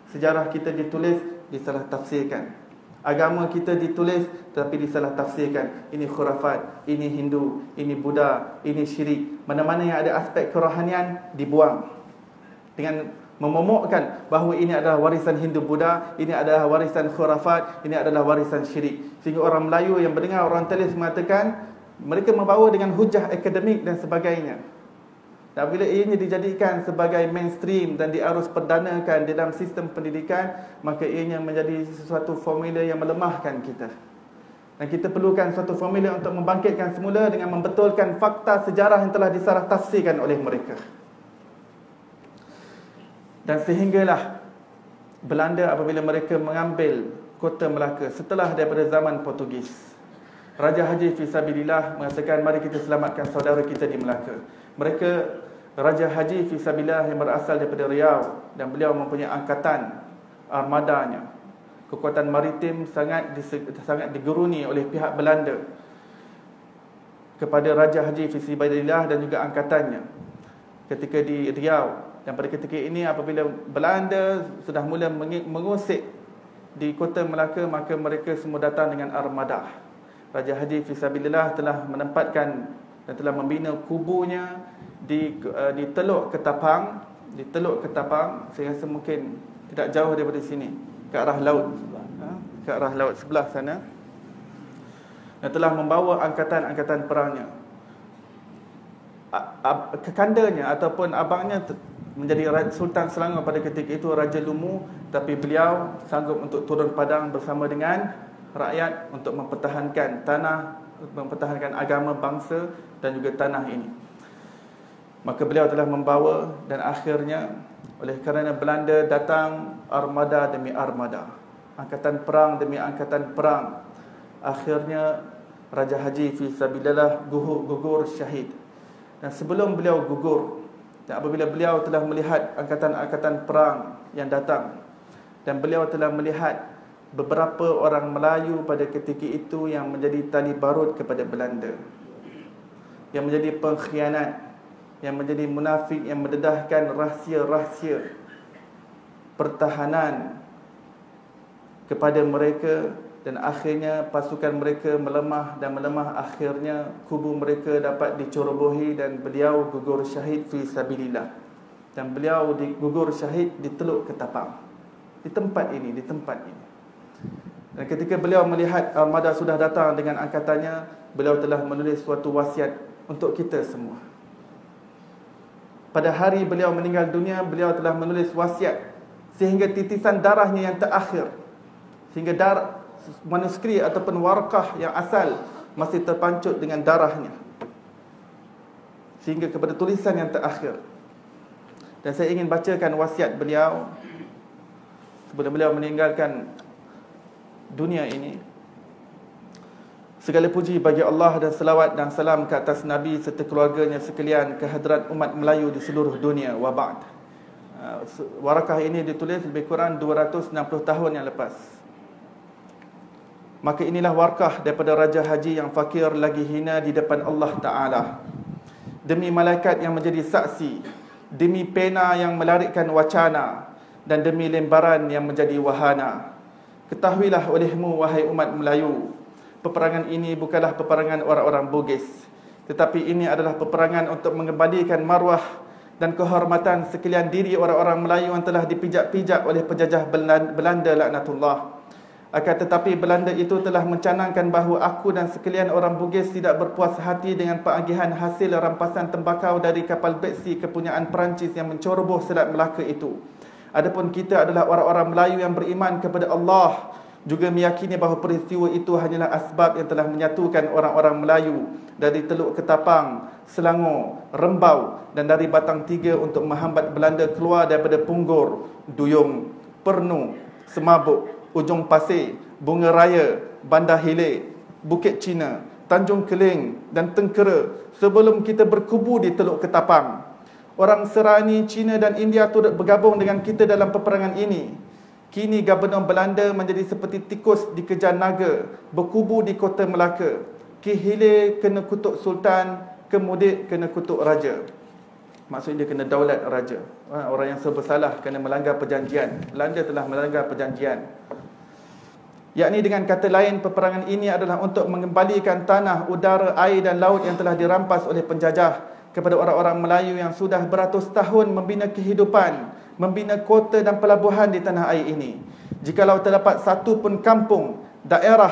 Sejarah kita ditulis, disalah tafsirkan. Agama kita ditulis tetapi disalah tafsirkan. Ini khurafat, ini Hindu, ini Buddha, ini syirik. Mana-mana yang ada aspek kerohanian dibuang dengan memomokkan bahawa ini adalah warisan Hindu Buddha, ini adalah warisan khurafat, ini adalah warisan syirik. Sehingga orang Melayu yang mendengar orang Telis mengatakan, mereka membawa dengan hujah akademik dan sebagainya. Dan bila ianya dijadikan sebagai mainstream dan diarus perdanakan di dalam sistem pendidikan, maka ianya menjadi sesuatu formula yang melemahkan kita. Dan kita perlukan suatu formula untuk membangkitkan semula dengan membetulkan fakta sejarah yang telah disalah tafsirkan oleh mereka. Dan sehinggalah Belanda apabila mereka mengambil kota Melaka setelah daripada zaman Portugis, Raja Haji Fisabilillah mengatakan, mari kita selamatkan saudara kita di Melaka. Mereka, Raja Haji Fisabilillah yang berasal daripada Riau, dan beliau mempunyai angkatan armadanya. Kekuatan maritim sangat digeruni oleh pihak Belanda kepada Raja Haji Fisabilillah dan juga angkatannya ketika di Riau. Dan pada ketika ini apabila Belanda sudah mula mengusik di kota Melaka, maka mereka semua datang dengan armada. Raja Haji Fisabilillah telah menempatkan dan telah membina kubunya di Teluk Ketapang, saya rasa mungkin tidak jauh daripada sini, ke arah laut, ke arah laut sebelah sana, dan telah membawa angkatan-angkatan perangnya. Kekandanya ataupun abangnya menjadi Sultan Selangor pada ketika itu, Raja Lumu, tapi beliau sanggup untuk turun padang bersama dengan rakyat untuk mempertahankan tanah, mempertahankan agama bangsa dan juga tanah ini. Maka beliau telah membawa, dan akhirnya oleh kerana Belanda datang armada demi armada, angkatan perang demi angkatan perang, akhirnya Raja Haji Fisabilillah gugur syahid. Dan sebelum beliau gugur, dan apabila beliau telah melihat angkatan-angkatan perang yang datang, dan beliau telah melihat beberapa orang Melayu pada ketika itu yang menjadi tali barut kepada Belanda, yang menjadi pengkhianat, yang menjadi munafik, yang mendedahkan rahsia-rahsia pertahanan kepada mereka, dan akhirnya pasukan mereka melemah dan melemah. Akhirnya kubu mereka dapat dicerobohi dan beliau gugur syahid fi sabilillah. Dan beliau gugur syahid di Teluk Ketapang, di tempat ini. Dan ketika beliau melihat armada sudah datang dengan angkatannya, beliau telah menulis suatu wasiat untuk kita semua. Pada hari beliau meninggal dunia, beliau telah menulis wasiat sehingga titisan darahnya yang terakhir, sehingga manuskrip ataupun warqah yang asal masih terpancut dengan darahnya, sehingga kepada tulisan yang terakhir. Dan saya ingin bacakan wasiat beliau sebelum beliau meninggalkan dunia ini. Segala puji bagi Allah dan selawat dan salam ke atas Nabi serta keluarganya sekalian, ke hadrat umat Melayu di seluruh dunia. Wa ba'd. Warakah ini ditulis lebih kurang 260 tahun yang lepas. Maka inilah warkah daripada Raja Haji yang fakir lagi hina di depan Allah Ta'ala. Demi malaikat yang menjadi saksi, demi pena yang melarikan wacana, dan demi lembaran yang menjadi wahana. Ketahuilah olehmu, wahai umat Melayu, peperangan ini bukanlah peperangan orang-orang bugis, tetapi ini adalah peperangan untuk mengembalikan maruah dan kehormatan sekalian diri orang-orang Melayu yang telah dipijak-pijak oleh penjajah Belanda laknatullah. Akan tetapi Belanda itu telah mencanangkan bahawa aku dan sekalian orang Bugis tidak berpuas hati dengan pengagihan hasil rampasan tembakau dari kapal beksi kepunyaan Perancis yang menceroboh Selat Melaka itu. Adapun kita adalah orang-orang Melayu yang beriman kepada Allah, juga meyakini bahawa peristiwa itu hanyalah asbab yang telah menyatukan orang-orang Melayu dari Teluk Ketapang, Selangor, Rembau dan dari Batang Tiga untuk menghambat Belanda keluar daripada Punggur, Duyung, Pernu, Semabuk, Ujung Pasir, Bunga Raya, Bandar Hilir, Bukit Cina, Tanjung Keling dan Tengkera sebelum kita berkubu di Teluk Ketapang. Orang Serani, Cina dan India turut bergabung dengan kita dalam peperangan ini. Kini Gubernur Belanda menjadi seperti tikus dikejar naga, berkubu di kota Melaka. Ki hilir kena kutuk sultan, kemudian kena kutuk raja. Maksudnya dia kena daulat raja. Orang yang bersalah kena melanggar perjanjian. Belanda telah melanggar perjanjian. Yakni dengan kata lain, peperangan ini adalah untuk mengembalikan tanah, udara, air dan laut yang telah dirampas oleh penjajah kepada orang-orang Melayu yang sudah beratus tahun membina kehidupan, membina kota dan pelabuhan di tanah air ini. Jikalau terdapat satu pun kampung, daerah,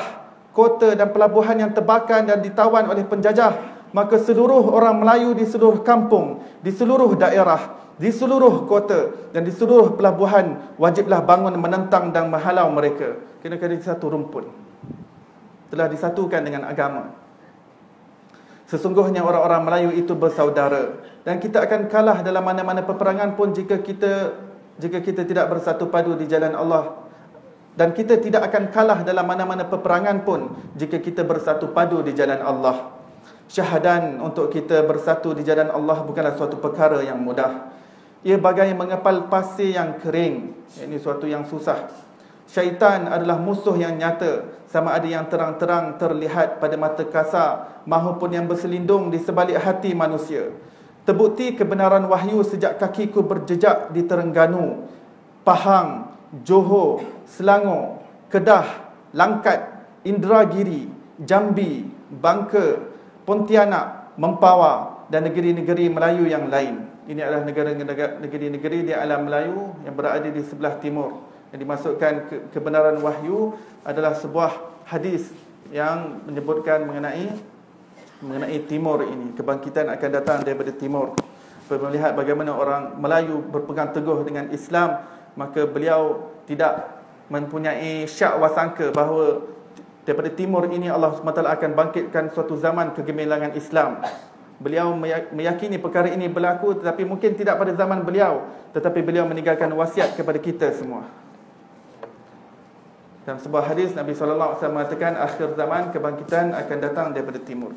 kota dan pelabuhan yang terbakar dan ditawan oleh penjajah, maka seluruh orang Melayu di seluruh kampung, di seluruh daerah, di seluruh kota dan di seluruh pelabuhan wajiblah bangun menentang dan menghalau mereka. Kena di satu rumpun. Telah disatukan dengan agama. Sesungguhnya orang-orang Melayu itu bersaudara, dan kita akan kalah dalam mana-mana peperangan pun jika kita tidak bersatu padu di jalan Allah. Dan kita tidak akan kalah dalam mana-mana peperangan pun jika kita bersatu padu di jalan Allah. Syahadan untuk kita bersatu di jalan Allah bukanlah suatu perkara yang mudah. Ia bagai mengepal pasir yang kering. Ini suatu yang susah. Syaitan adalah musuh yang nyata, sama ada yang terang-terang terlihat pada mata kasar maupun yang berselindung di sebalik hati manusia. Terbukti kebenaran wahyu sejak kakiku berjejak di Terengganu, Pahang, Johor, Selangor, Kedah, Langkat, Indragiri, Jambi, Bangka, Pontianak, Mempawah dan negeri-negeri Melayu yang lain. Ini adalah negeri-negeri di alam Melayu yang berada di sebelah timur. Yang dimasukkan kebenaran wahyu adalah sebuah hadis yang menyebutkan mengenai timur ini. Kebangkitan akan datang daripada timur. Melihat bagaimana orang Melayu berpegang teguh dengan Islam, maka beliau tidak mempunyai syak wasangka bahawa daripada timur ini Allah SWT akan bangkitkan suatu zaman kegemilangan Islam. Beliau meyakini perkara ini berlaku, tetapi mungkin tidak pada zaman beliau, tetapi beliau meninggalkan wasiat kepada kita semua. Dalam sebuah hadis Nabi SAW mengatakan akhir zaman kebangkitan akan datang daripada timur.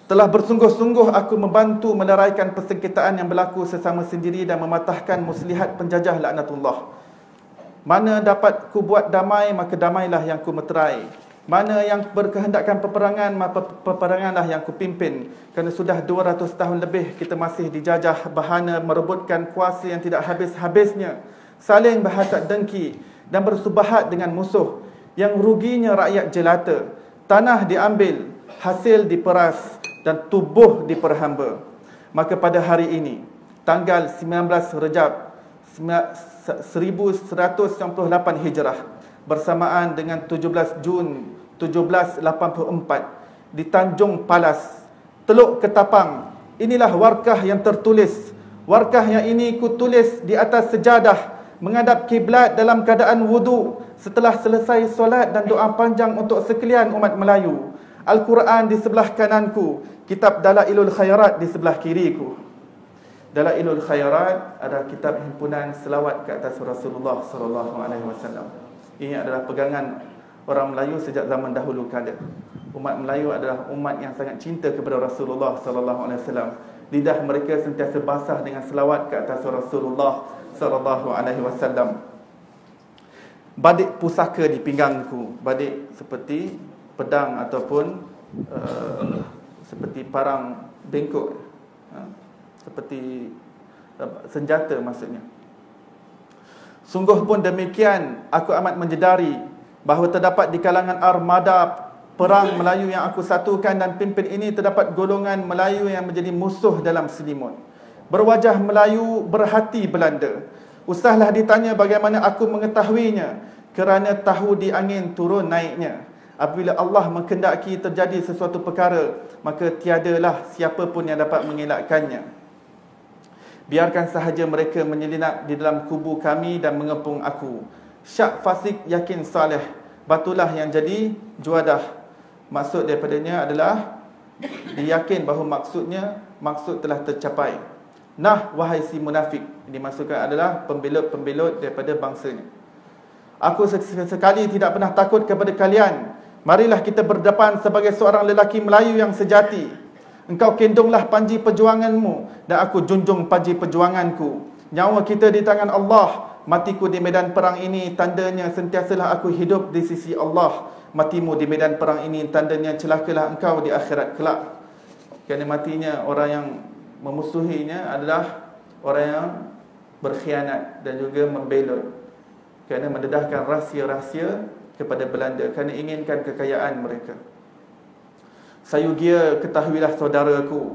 Telah bersungguh-sungguh aku membantu meleraikan persengketaan yang berlaku sesama sendiri dan mematahkan muslihat penjajah laknatullah. Mana dapat ku buat damai, maka damailah yang ku meterai. Mana yang berkehendakkan peperangan, maka peperanganlah yang ku pimpin. Kerana sudah 200 tahun lebih kita masih dijajah bahana merebutkan kuasa yang tidak habis-habisnya, saling berhasad dengki dan bersubahat dengan musuh, yang ruginya rakyat jelata, tanah diambil, hasil diperas dan tubuh diperhamba. Maka pada hari ini, tanggal 19 Rejab 1198 Hijrah, bersamaan dengan 17 Jun 1784, di Tanjung Palas, Teluk Ketapang, inilah warkah yang tertulis. Warkah yang ini ku tulis di atas sejadah, menghadap kiblat dalam keadaan wudu setelah selesai solat dan doa panjang untuk sekalian umat Melayu. Al-Quran di sebelah kananku, kitab Dalailul Khairat di sebelah kiriku. Dalailul Khairat adalah kitab himpunan selawat ke atas Rasulullah SAW. Ini adalah pegangan orang Melayu sejak zaman dahulu kala. Umat Melayu adalah umat yang sangat cinta kepada Rasulullah SAW. Lidah mereka sentiasa basah dengan selawat ke atas Rasulullah SAW. Badik pusaka di pinggangku. Badik seperti pedang ataupun seperti parang bengkok, seperti senjata maksudnya. Sungguh pun demikian, aku amat menjedari bahawa terdapat di kalangan armada perang Melayu yang aku satukan dan pimpin ini, terdapat golongan Melayu yang menjadi musuh dalam selimut, berwajah Melayu, berhati Belanda. Usahlah ditanya bagaimana aku mengetahuinya, kerana tahu di angin turun naiknya. Apabila Allah menghendaki terjadi sesuatu perkara, maka tiadalah siapa pun yang dapat mengelakkannya. Biarkan sahaja mereka menyelinap di dalam kubu kami dan mengepung aku. Syak fasik yakin saleh, batulah yang jadi juadah. Maksud daripadanya adalah diyakin bahawa maksud telah tercapai. Nah, wahai si munafik, dimaksudkan adalah pembelot daripada bangsanya. Aku sekali tidak pernah takut kepada kalian. Marilah kita berdepan sebagai seorang lelaki Melayu yang sejati. Engkau kendunglah panji perjuanganmu dan aku junjung panji perjuanganku. Nyawa kita di tangan Allah. Matiku di medan perang ini tandanya sentiasalah aku hidup di sisi Allah. Matimu di medan perang ini tandanya celakalah engkau di akhirat kelak. Kerana matinya orang yang memusuhinya adalah orang yang berkhianat dan juga membelot, kerana mendedahkan rahsia-rahsia kepada Belanda, kerana inginkan kekayaan mereka. Sayugia, ketahuilah saudaraku,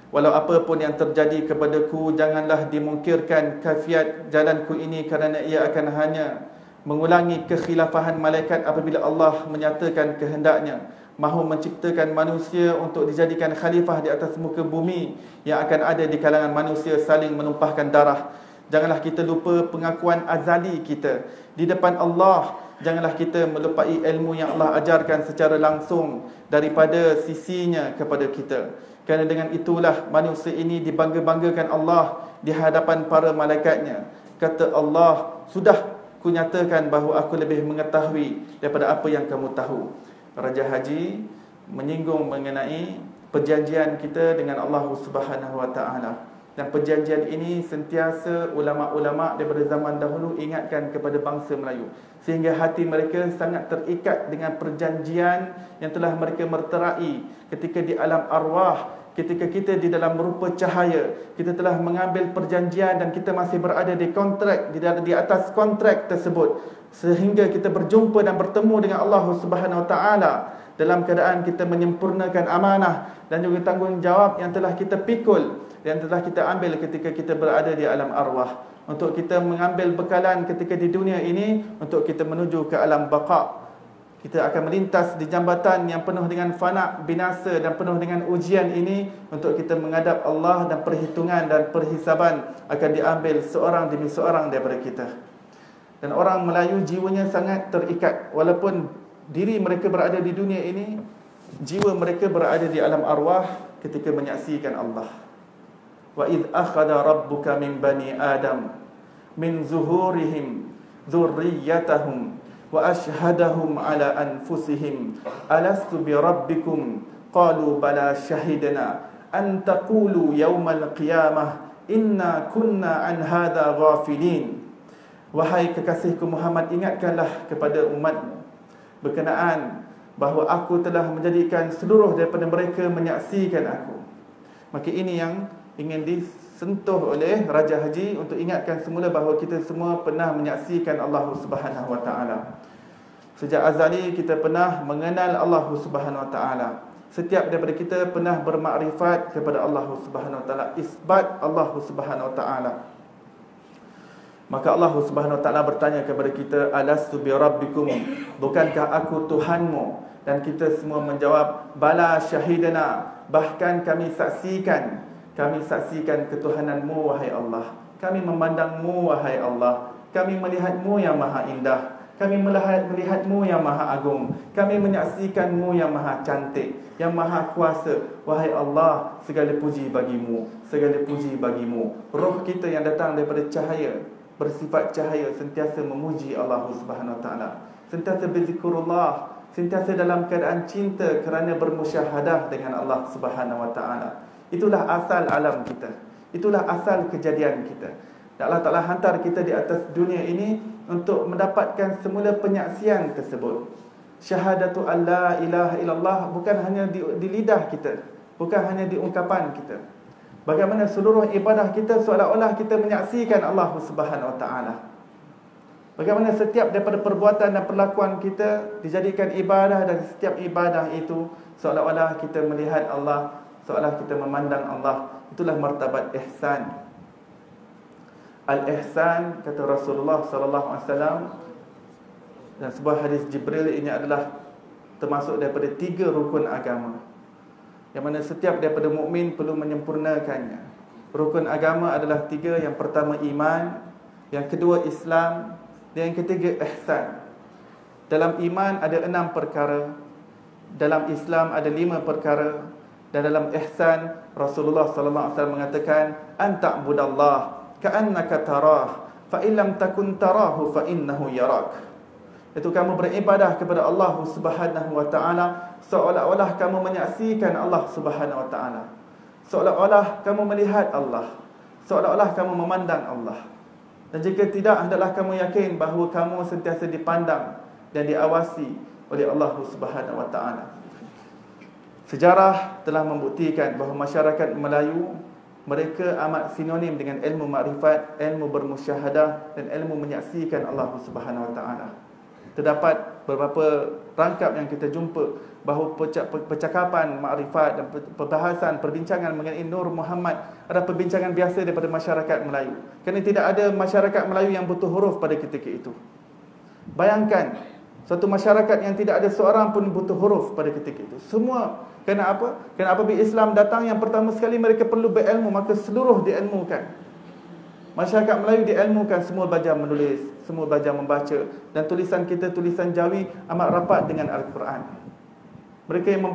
walau apa pun yang terjadi kepadaku, janganlah dimungkirkan kafiat jalanku ini, kerana ia akan hanya mengulangi kekhilafahan malaikat apabila Allah menyatakan kehendaknya, mahu menciptakan manusia untuk dijadikan khalifah di atas muka bumi, yang akan ada di kalangan manusia saling menumpahkan darah. Janganlah kita lupa pengakuan azali kita di depan Allah. Janganlah kita melupai ilmu yang Allah ajarkan secara langsung daripada sisinya kepada kita. Kerana dengan itulah manusia ini dibangga-banggakan Allah di hadapan para malaikatnya. Kata Allah, sudah kunyatakan bahawa aku lebih mengetahui daripada apa yang kamu tahu. Raja Haji menyinggung mengenai perjanjian kita dengan Allah Subhanahu Wa Taala. Dan perjanjian ini sentiasa ulama-ulama daripada zaman dahulu ingatkan kepada bangsa Melayu, sehingga hati mereka sangat terikat dengan perjanjian yang telah mereka merterai ketika di alam arwah. Ketika kita di dalam rupa cahaya, kita telah mengambil perjanjian dan kita masih berada di kontrak, di atas kontrak tersebut, sehingga kita berjumpa dan bertemu dengan Allah Subhanahu Wa Taala dalam keadaan kita menyempurnakan amanah dan juga tanggungjawab yang telah kita pikul, yang telah kita ambil ketika kita berada di alam arwah, untuk kita mengambil bekalan ketika di dunia ini, untuk kita menuju ke alam baqa. Kita akan melintas di jambatan yang penuh dengan fana, binasa dan penuh dengan ujian ini, untuk kita menghadap Allah, dan perhitungan dan perhisaban akan diambil seorang demi seorang daripada kita. Dan orang Melayu jiwanya sangat terikat, walaupun diri mereka berada di dunia ini, jiwa mereka berada di alam arwah ketika menyaksikan Allah. Wa idh akhadha rabbuka min bani Adam min zuhurihim dzurriyyatahum wa ashhadahum ala anfusihim alastu bi rabbikum qalu bala shahidna an taqulu yawmal qiyamah inna kunna an hadha ghafilin. Wahai kekasihku Muhammad, ingatkanlah kepada umatmu berkenaan bahawa aku telah menjadikan seluruh daripada mereka menyaksikan aku. Maka ini yang ingin disentuh oleh Raja Haji, untuk ingatkan semula bahawa kita semua pernah menyaksikan Allah Subhanahu Wa Taala. Sejak azali kita pernah mengenal Allah Subhanahu Wa Taala. Setiap daripada kita pernah bermakrifat kepada Allah Subhanahu Wa Taala, isbat Allah Subhanahu Wa Taala. Maka Allah Subhanahu Wa Taala bertanya kepada kita, alastu bi rabbikum, bukankah aku Tuhanmu? Dan kita semua menjawab, bala syahidana, bahkan kami saksikan ketuhananmu wahai Allah. Kami memandangmu wahai Allah. Kami melihatmu yang maha indah. Kami melihatmu yang maha agung. Kami menyaksikanmu yang maha cantik, yang maha kuasa. Wahai Allah, segala puji bagimu, segala puji bagimu. Roh kita yang datang daripada cahaya, bersifat cahaya, sentiasa memuji Allah Subhanahu Wa Taala, sentiasa berzikrullah, sentiasa dalam keadaan cinta kerana bermusyahadah dengan Allah Subhanahu Wa Taala. Itulah asal alam kita, itulah asal kejadian kita. Dan Allah Ta'ala hantar kita di atas dunia ini untuk mendapatkan semula penyaksian tersebut. Syahadatu an la ilaha illallah bukan hanya di lidah kita, bukan hanya di ungkapan kita. Bagaimana seluruh ibadah kita seolah-olah kita menyaksikan Allah Subhanahu Wa Taala. Bagaimana setiap daripada perbuatan dan perlakuan kita dijadikan ibadah, dan setiap ibadah itu seolah-olah kita melihat Allah, seolah kita memandang Allah. Itulah martabat ihsan. Al-ihsan, kata Rasulullah sallallahu alaihi wasallam dan sebuah hadis Jibril, ini adalah termasuk daripada 3 rukun agama, yang mana setiap daripada mukmin perlu menyempurnakannya. Rukun agama adalah 3. Yang pertama iman, yang kedua Islam, dan yang ketiga ihsan. Dalam iman ada 6 perkara, dalam Islam ada 5 perkara, dan dalam ihsan Rasulullah sallallahu alaihi wasallam mengatakan, anta'budallah ka'annaka tarah, fa illam takun tarahu fa innahu yarak. Itu kamu beribadah kepada Allah Subhanahu Wa Taala seolah-olah kamu menyaksikan Allah Subhanahu Wa Taala, seolah-olah kamu melihat Allah, seolah-olah kamu memandang Allah. Dan jika tidak, hendaklah kamu yakin bahawa kamu sentiasa dipandang dan diawasi oleh Allah Subhanahu wa taala. Sejarah telah membuktikan bahawa masyarakat Melayu, mereka amat sinonim dengan ilmu makrifat, ilmu bermusyahadah dan ilmu menyaksikan Allah Subhanahu wa taala. Terdapat beberapa rangkap yang kita jumpa bahawa percakapan makrifat dan perbahasan, perbincangan mengenai Nur Muhammad adalah perbincangan biasa daripada masyarakat Melayu. Kerana tidak ada masyarakat Melayu yang butuh huruf pada ketika itu. Bayangkan suatu masyarakat yang tidak ada seorang pun butuh huruf pada ketika itu. Semua, kerana apa? Kerana apabila Islam datang, yang pertama sekali mereka perlu berilmu, maka seluruh diilmukan. Masyarakat Melayu diilmukan, semua belajar menulis, semua belajar membaca. Dan tulisan kita, tulisan Jawi amat rapat dengan Al-Quran. Mereka yang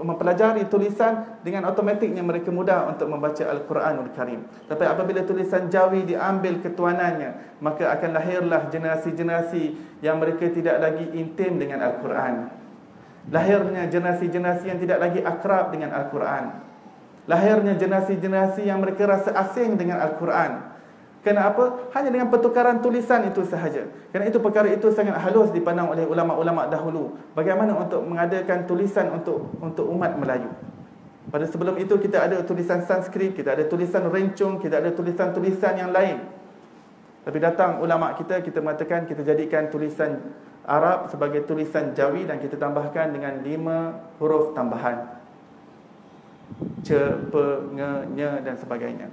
mempelajari tulisan, dengan automatiknya mereka mudah untuk membaca Al-Quranul Karim. Tapi apabila tulisan Jawi diambil ketuanannya, maka akan lahirlah generasi-generasi yang mereka tidak lagi intim dengan Al-Quran. Lahirnya generasi-generasi yang tidak lagi akrab dengan Al-Quran. Lahirnya generasi-generasi yang mereka rasa asing dengan Al-Quran. Kenapa? Hanya dengan pertukaran tulisan itu sahaja. Kerana itu perkara itu sangat halus dipandang oleh ulama-ulama dahulu. Bagaimana untuk mengadakan tulisan untuk umat Melayu. Pada sebelum itu kita ada tulisan Sanskrit, kita ada tulisan Rencong, kita ada tulisan-tulisan yang lain. Tapi datang ulama kita mengatakan kita jadikan tulisan Arab sebagai tulisan Jawi dan kita tambahkan dengan 5 huruf tambahan. C, P, Nge, Nye dan sebagainya.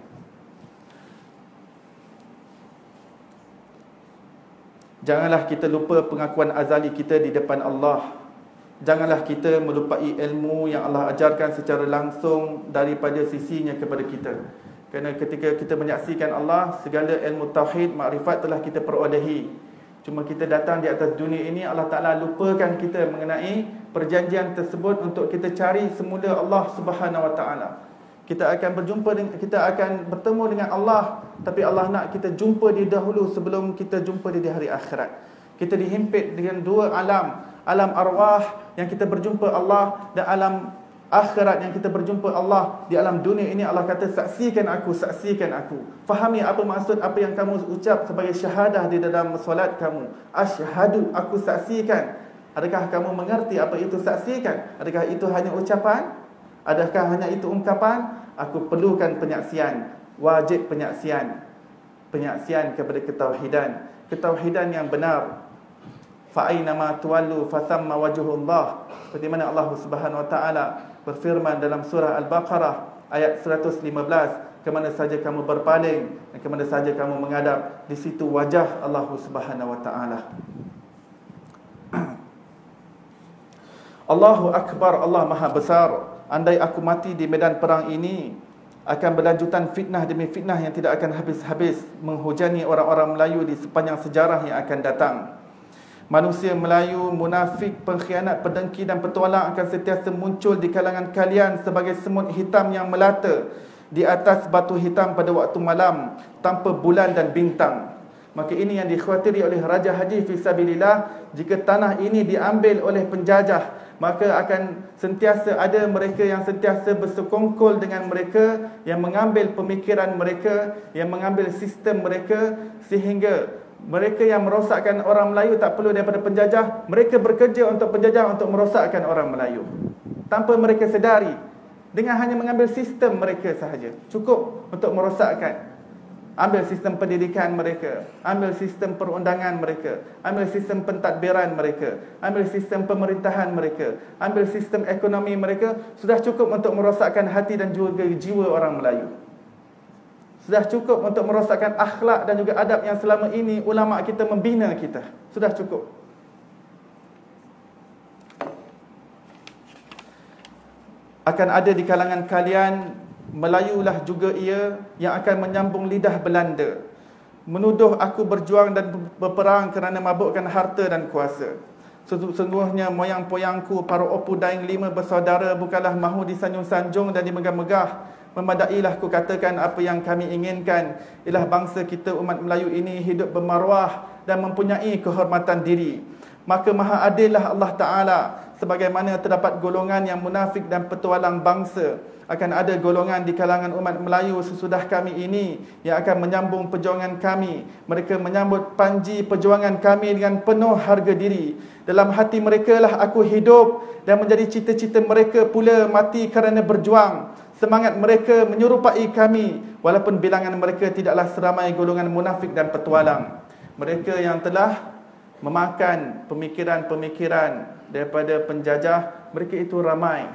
Janganlah kita lupa pengakuan azali kita di depan Allah. Janganlah kita melupai ilmu yang Allah ajarkan secara langsung daripada sisinya kepada kita. Kerana ketika kita menyaksikan Allah, segala ilmu tauhid, makrifat telah kita perolehi. Cuma kita datang di atas dunia ini, Allah Ta'ala lupakan kita mengenai perjanjian tersebut untuk kita cari semula Allah Subhanahu Wa Ta'ala. Kita akan bertemu dengan Allah, tapi Allah nak kita jumpa dia dahulu sebelum kita jumpa dia di hari akhirat. Kita dihimpit dengan 2 alam, alam arwah yang kita berjumpa Allah dan alam akhirat yang kita berjumpa Allah. Di alam dunia ini Allah kata saksikan aku, saksikan aku. Fahami apa maksud apa yang kamu ucap sebagai syahadah di dalam solat kamu. Asyhadu, aku saksikan. Adakah kamu mengerti apa itu saksikan? Adakah itu hanya ucapan? Adakah hanya itu ungkapan? Aku perlukan penyaksian, wajib penyaksian. Penyaksian kepada ketauhidan, ketauhidan yang benar. Fa aynama tuwallu fathamma wajhullah. Seperti mana Allah Subhanahu wa taala berfirman dalam surah Al-Baqarah ayat 115, ke mana saja kamu berpaling dan ke mana saja kamu menghadap, di situ wajah Allah Subhanahu wa taala. Allahu Akbar, Allah Maha Besar. Andai aku mati di medan perang ini, akan berlanjutan fitnah demi fitnah yang tidak akan habis-habis menghujani orang-orang Melayu di sepanjang sejarah yang akan datang. Manusia Melayu, munafik, pengkhianat, pedengki dan petualang akan sentiasa muncul di kalangan kalian sebagai semut hitam yang melata di atas batu hitam pada waktu malam, tanpa bulan dan bintang. Maka ini yang dikhawatiri oleh Raja Haji Fisabilillah. Jika tanah ini diambil oleh penjajah, maka akan sentiasa ada mereka yang sentiasa bersekongkol dengan mereka, yang mengambil pemikiran mereka, yang mengambil sistem mereka, sehingga mereka yang merosakkan orang Melayu tak perlu daripada penjajah. Mereka bekerja untuk penjajah untuk merosakkan orang Melayu tanpa mereka sedari. Dengan hanya mengambil sistem mereka sahaja, cukup untuk merosakkan. Ambil sistem pendidikan mereka, ambil sistem perundangan mereka, ambil sistem pentadbiran mereka, ambil sistem pemerintahan mereka, ambil sistem ekonomi mereka. Sudah cukup untuk merosakkan hati dan juga jiwa orang Melayu. Sudah cukup untuk merosakkan akhlak dan juga adab yang selama ini ulama kita membina kita. Sudah cukup. Akan ada di kalangan kalian Melayulah juga ia yang akan menyambung lidah Belanda, menuduh aku berjuang dan berperang kerana mabukkan harta dan kuasa. Sesungguhnya moyang-poyangku, para opu daing 5 bersaudara, bukanlah mahu disanjung-sanjung dan dimegah-megah. Memadailah ku katakan apa yang kami inginkan, ialah bangsa kita umat Melayu ini hidup bermaruah dan mempunyai kehormatan diri. Maka maha adillah Allah Ta'ala, sebagaimana terdapat golongan yang munafik dan petualang bangsa, akan ada golongan di kalangan umat Melayu sesudah kami ini yang akan menyambung perjuangan kami. Mereka menyambut panji perjuangan kami dengan penuh harga diri. Dalam hati mereka lah aku hidup, dan menjadi cita-cita mereka pula mati kerana berjuang. Semangat mereka menyerupai kami, walaupun bilangan mereka tidaklah seramai golongan munafik dan petualang. Mereka yang telah memakan pemikiran-pemikiran daripada penjajah, mereka itu ramai.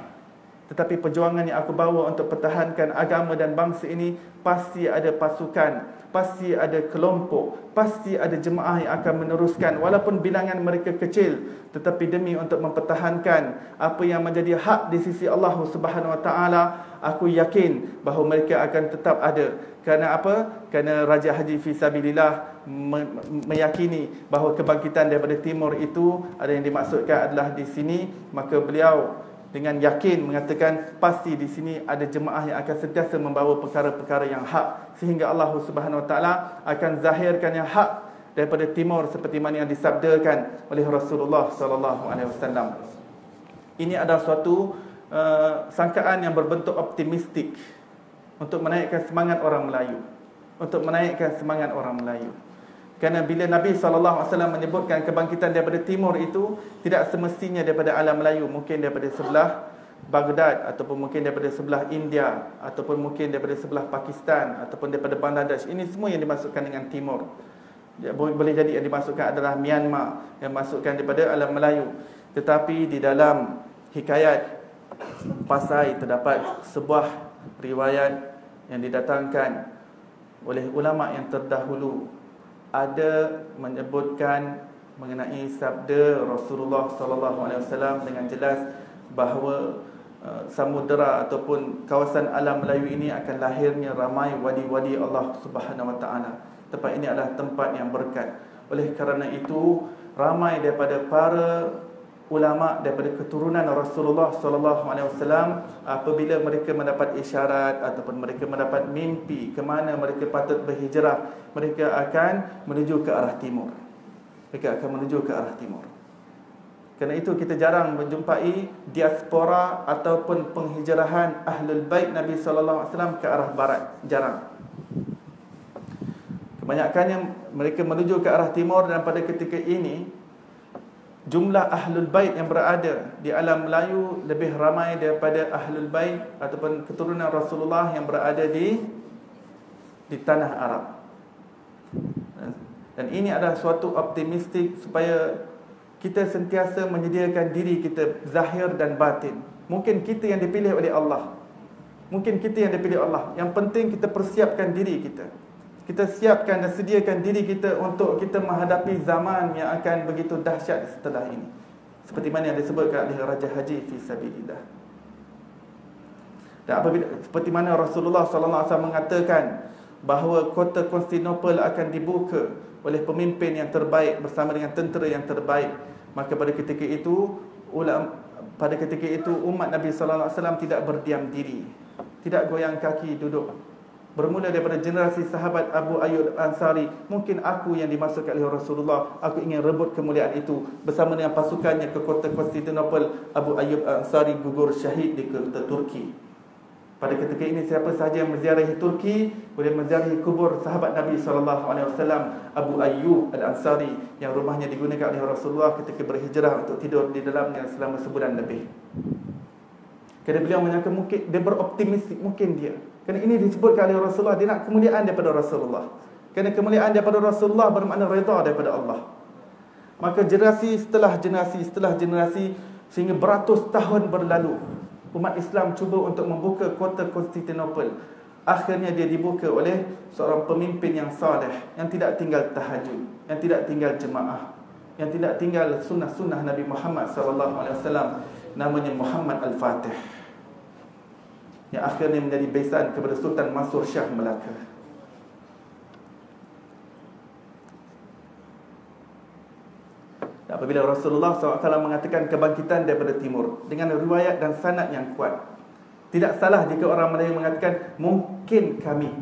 Tetapi perjuangan yang aku bawa untuk pertahankan agama dan bangsa ini, pasti ada pasukan, pasti ada kelompok, pasti ada jemaah yang akan meneruskan. Walaupun bilangan mereka kecil, tetapi demi untuk mempertahankan apa yang menjadi hak di sisi Allah Subhanahu Wa Taala, aku yakin bahawa mereka akan tetap ada. Kerana apa? Kerana Raja Haji Fisabilillah meyakini bahawa kebangkitan daripada timur itu ada yang dimaksudkan adalah di sini. Maka beliau dengan yakin mengatakan pasti di sini ada jemaah yang akan sentiasa membawa perkara-perkara yang hak, sehingga Allah Subhanahu Wa Taala akan zahirkan yang hak daripada timur seperti mana yang disabdakan oleh Rasulullah sallallahu alaihi wasallam. Ini adalah suatu sangkaan yang berbentuk optimistik untuk menaikkan semangat orang Melayu, untuk menaikkan semangat orang Melayu. Kerana bila Nabi SAW menyebutkan kebangkitan daripada timur itu, tidak semestinya daripada alam Melayu. Mungkin daripada sebelah Baghdad, ataupun mungkin daripada sebelah India, ataupun mungkin daripada sebelah Pakistan, ataupun daripada Bangladesh. Ini semua yang dimasukkan dengan timur. Boleh jadi yang dimasukkan adalah Myanmar, yang dimasukkan daripada alam Melayu. Tetapi di dalam hikayat Pasai terdapat sebuah riwayat yang didatangkan oleh ulama yang terdahulu, ada menyebutkan mengenai sabda Rasulullah sallallahu alaihi wasallam dengan jelas bahawa samudera ataupun kawasan alam Melayu ini akan lahirnya ramai wali-wali Allah Subhanahu Wa Taala. Tempat ini adalah tempat yang berkat. Oleh kerana itu, ramai daripada para ulama daripada keturunan Rasulullah sallallahu alaihi wasallam, apabila mereka mendapat isyarat ataupun mereka mendapat mimpi ke mana mereka patut berhijrah, mereka akan menuju ke arah timur. Mereka akan menuju ke arah timur. Kerana itu kita jarang menjumpai diaspora ataupun penghijrahan Ahlul Bait Nabi sallallahu alaihi wasallam ke arah barat. Jarang. Kebanyakannya mereka menuju ke arah timur, dan pada ketika ini jumlah Ahlul Bait yang berada di alam Melayu lebih ramai daripada Ahlul Bait ataupun keturunan Rasulullah yang berada di tanah Arab. Dan ini adalah suatu optimistik supaya kita sentiasa menyediakan diri kita zahir dan batin. Mungkin kita yang dipilih oleh Allah, mungkin kita yang dipilih Allah. Yang penting kita persiapkan diri kita. Kita siapkan dan sediakan diri kita untuk kita menghadapi zaman yang akan begitu dahsyat setelah ini. Seperti mana yang disebutkan oleh Raja Haji Fisabilillah. Dan apabila seperti mana Rasulullah SAW mengatakan bahawa kota Konstantinopel akan dibuka oleh pemimpin yang terbaik bersama dengan tentera yang terbaik, maka pada ketika itu umat Nabi SAW tidak berdiam diri, tidak goyang kaki duduk. Bermula daripada generasi sahabat Abu Ayyub Ansari, mungkin aku yang dimasukkan oleh Rasulullah, aku ingin rebut kemuliaan itu. Bersama dengan pasukannya ke kota Konstantinopel, Abu Ayyub Ansari gugur syahid di kota Turki. Pada ketika ini, siapa sahaja yang menziarahi Turki boleh menziarahi kubur sahabat Nabi SAW, Abu Ayyub Al-Ansari, yang rumahnya digunakan oleh Rasulullah ketika berhijrah untuk tidur di dalamnya selama sebulan lebih. Kerana beliau menyangka mungkin dia beroptimistik, mungkin dia. Kerana ini disebutkan oleh Rasulullah, dia nak kemuliaan daripada Rasulullah. Kerana kemuliaan daripada Rasulullah bermakna redha daripada Allah. Maka generasi setelah generasi sehingga beratus tahun berlalu, umat Islam cuba untuk membuka kota Konstantinopel. Akhirnya dia dibuka oleh seorang pemimpin yang saleh, yang tidak tinggal tahajud, yang tidak tinggal jemaah, yang tidak tinggal sunnah-sunnah Nabi Muhammad SAW. Namanya Muhammad Al-Fatih, yang akhirnya menjadi besan kepada Sultan Mansur Shah Melaka. Dan apabila Rasulullah SAW mengatakan kebangkitan daripada timur dengan riwayat dan sanad yang kuat, tidak salah jika orang Melayu mengatakan mungkin kami.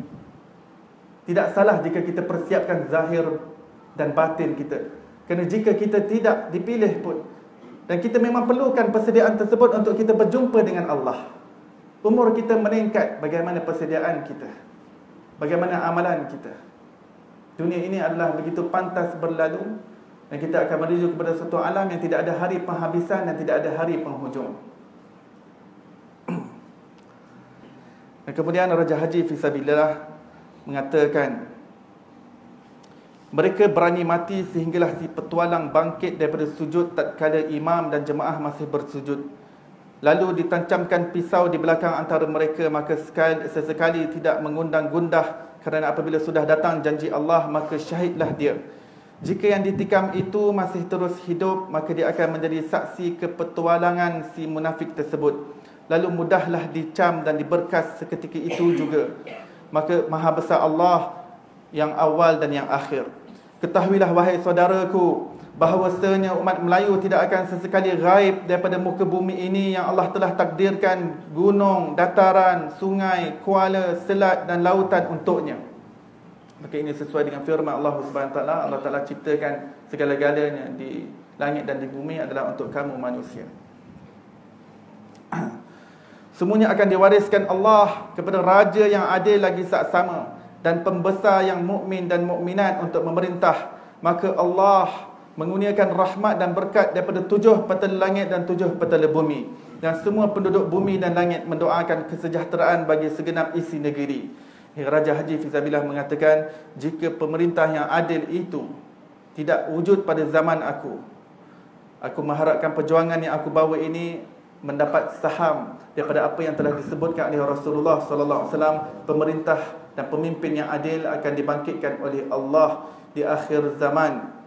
Tidak salah jika kita persiapkan zahir dan batin kita. Kerana jika kita tidak dipilih pun, Dan kita memang perlukan persediaan tersebut untuk kita berjumpa dengan Allah. Umur kita meningkat, bagaimana persediaan kita? Bagaimana amalan kita? Dunia ini adalah begitu pantas berlalu, dan kita akan menuju kepada suatu alam yang tidak ada hari penghabisan dan tidak ada hari penghujung. Dan kemudian Raja Haji Fisabilillah mengatakan, mereka berani mati sehinggalah si petualang bangkit daripada sujud tatkala imam dan jemaah masih bersujud. Lalu ditancapkan pisau di belakang antara mereka, maka sesekali tidak mengundang gundah, kerana apabila sudah datang janji Allah, maka syahidlah dia. Jika yang ditikam itu masih terus hidup, maka dia akan menjadi saksi kepetualangan si munafik tersebut. Lalu mudahlah dicam dan diberkas seketika itu juga. Maka maha besar Allah yang awal dan yang akhir. Ketahuilah wahai saudaraku, bahawasanya umat Melayu tidak akan sesekali gaib daripada muka bumi ini yang Allah telah takdirkan gunung, dataran, sungai, kuala, selat dan lautan untuknya. Maka ini sesuai dengan firman Allah SWT. Allah Ta'ala ciptakan segala-galanya di langit dan di bumi adalah untuk kamu manusia. Semuanya akan diwariskan Allah kepada raja yang adil lagi saksama dan pembesar yang mukmin dan mukminat untuk memerintah. Maka Allah mengurniakan rahmat dan berkat daripada 7 petala langit dan 7 petala bumi. Dan semua penduduk bumi dan langit mendoakan kesejahteraan bagi segenap isi negeri. Raja Haji Fisabilillah mengatakan, jika pemerintah yang adil itu tidak wujud pada zaman aku mengharapkan perjuangan yang aku bawa ini mendapat saham daripada apa yang telah disebutkan oleh Rasulullah SAW. Pemerintah dan pemimpin yang adil akan dibangkitkan oleh Allah di akhir zaman.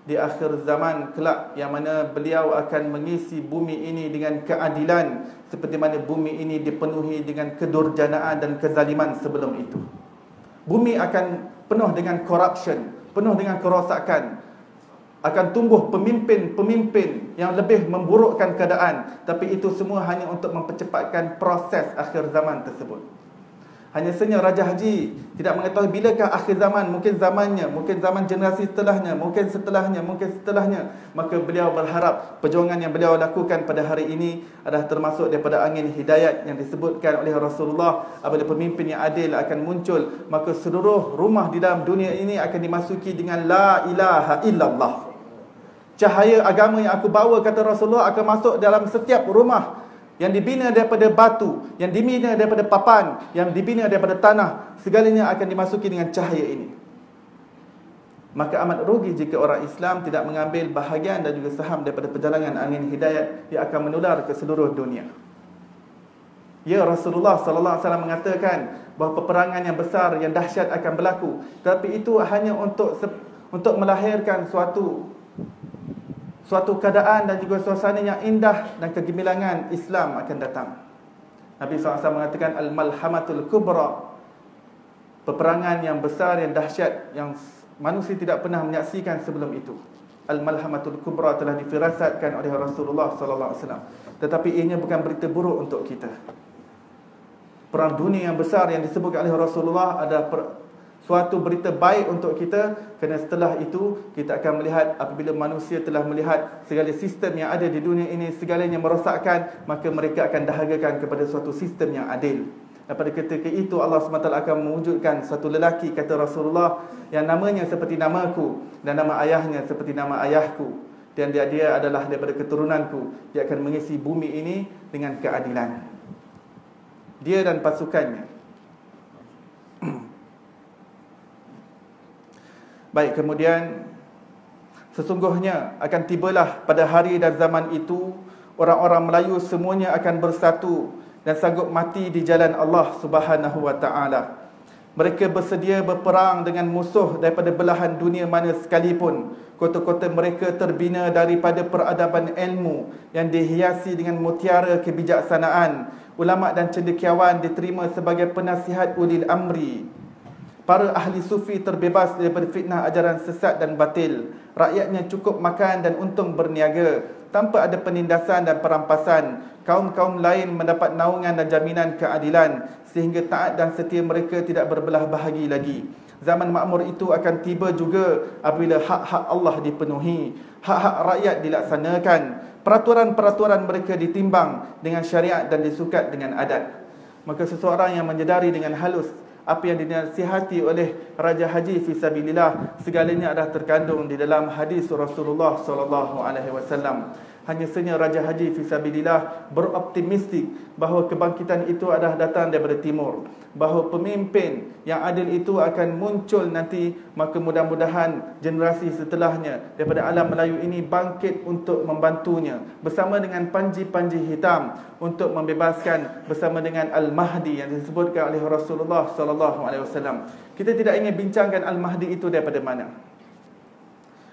Di akhir zaman kelak, yang mana beliau akan mengisi bumi ini dengan keadilan, seperti mana bumi ini dipenuhi dengan kedurjanaan dan kezaliman sebelum itu. Bumi akan penuh dengan corruption, penuh dengan kerosakan. Akan tumbuh pemimpin-pemimpin yang lebih memburukkan keadaan. Tapi itu semua hanya untuk mempercepatkan proses akhir zaman tersebut. Hanya saja Raja Haji tidak mengetahui bilakah akhir zaman. Mungkin zamannya, mungkin zaman generasi setelahnya, mungkin setelahnya. Maka beliau berharap perjuangan yang beliau lakukan pada hari ini adalah termasuk daripada angin hidayat yang disebutkan oleh Rasulullah. Apabila pemimpin yang adil akan muncul, maka seluruh rumah di dalam dunia ini akan dimasuki dengan la ilaha illallah. Cahaya agama yang aku bawa, kata Rasulullah, akan masuk dalam setiap rumah yang dibina daripada batu, yang dibina daripada papan, yang dibina daripada tanah. Segalanya akan dimasuki dengan cahaya ini. Maka amat rugi jika orang Islam tidak mengambil bahagian dan juga saham daripada perjalanan angin hidayat yang akan menular ke seluruh dunia. Ya, Rasulullah SAW mengatakan bahawa peperangan yang besar, yang dahsyat akan berlaku. Tapi itu hanya untuk melahirkan suatu keadaan dan juga suasana yang indah, dan kegemilangan Islam akan datang. Nabi SAW mengatakan al-malhamatul kubra, peperangan yang besar, yang dahsyat, yang manusia tidak pernah menyaksikan sebelum itu. Al-malhamatul kubra telah difirasatkan oleh Rasulullah SAW. Tetapi ianya bukan berita buruk untuk kita. Perang dunia yang besar yang disebutkan oleh Rasulullah adalah suatu berita baik untuk kita, kerana setelah itu kita akan melihat, apabila manusia telah melihat segala sistem yang ada di dunia ini segalanya merosakkan, maka mereka akan dahagakan kepada suatu sistem yang adil. Dan pada ketika itu Allah SWT akan mewujudkan satu lelaki, kata Rasulullah, yang namanya seperti namaku dan nama ayahnya seperti nama ayahku, dan dia adalah daripada keturunanku. Dia akan mengisi bumi ini dengan keadilan, dia dan pasukannya. Baik, kemudian sesungguhnya akan tibalah pada hari dan zaman itu, orang-orang Melayu semuanya akan bersatu dan sanggup mati di jalan Allah Subhanahu wa ta'ala. Mereka bersedia berperang dengan musuh daripada belahan dunia mana sekalipun. Kota-kota mereka terbina daripada peradaban ilmu yang dihiasi dengan mutiara kebijaksanaan. Ulama dan cendekiawan diterima sebagai penasihat ulil amri. Para ahli sufi terbebas daripada fitnah ajaran sesat dan batil. Rakyatnya cukup makan dan untung berniaga tanpa ada penindasan dan perampasan. Kaum-kaum lain mendapat naungan dan jaminan keadilan, sehingga taat dan setia mereka tidak berbelah bahagi lagi. Zaman makmur itu akan tiba juga apabila hak-hak Allah dipenuhi, hak-hak rakyat dilaksanakan, peraturan-peraturan mereka ditimbang dengan syariat dan disukat dengan adat. Maka seseorang yang menyedari dengan halus apa yang dinasihati oleh Raja Haji Fisabilillah, segalanya adalah terkandung di dalam hadis Rasulullah SAW. Hanya saja Raja Haji Fisabilillah beroptimistik bahawa kebangkitan itu adalah datang daripada timur, bahawa pemimpin yang adil itu akan muncul nanti. Maka mudah-mudahan generasi setelahnya daripada alam Melayu ini bangkit untuk membantunya bersama dengan panji-panji hitam untuk membebaskan, bersama dengan Al-Mahdi yang disebutkan oleh Rasulullah SAW. Kita tidak ingin bincangkan Al-Mahdi itu daripada mana.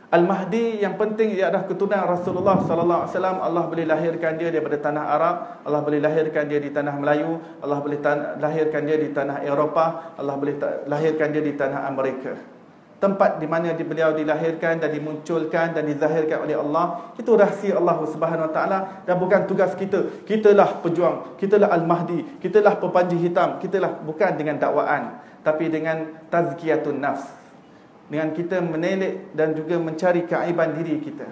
Al-Mahdi yang penting ia adalah keturunan Rasulullah SAW. Allah boleh lahirkan dia daripada tanah Arab, Allah boleh lahirkan dia di tanah Melayu, Allah boleh lahirkan dia di tanah Eropah, Allah boleh lahirkan dia di tanah Amerika. Tempat di mana beliau dilahirkan dan dimunculkan dan dizahirkan oleh Allah, itu rahsia Allah Subhanahu Wa Taala dan bukan tugas kita. Kitalah pejuang, kitalah Al-Mahdi, kitalah pepanji hitam, kitalah, bukan dengan dakwaan, tapi dengan tazkiyatun nafs. Dengan kita menelik dan juga mencari keaiban diri kita.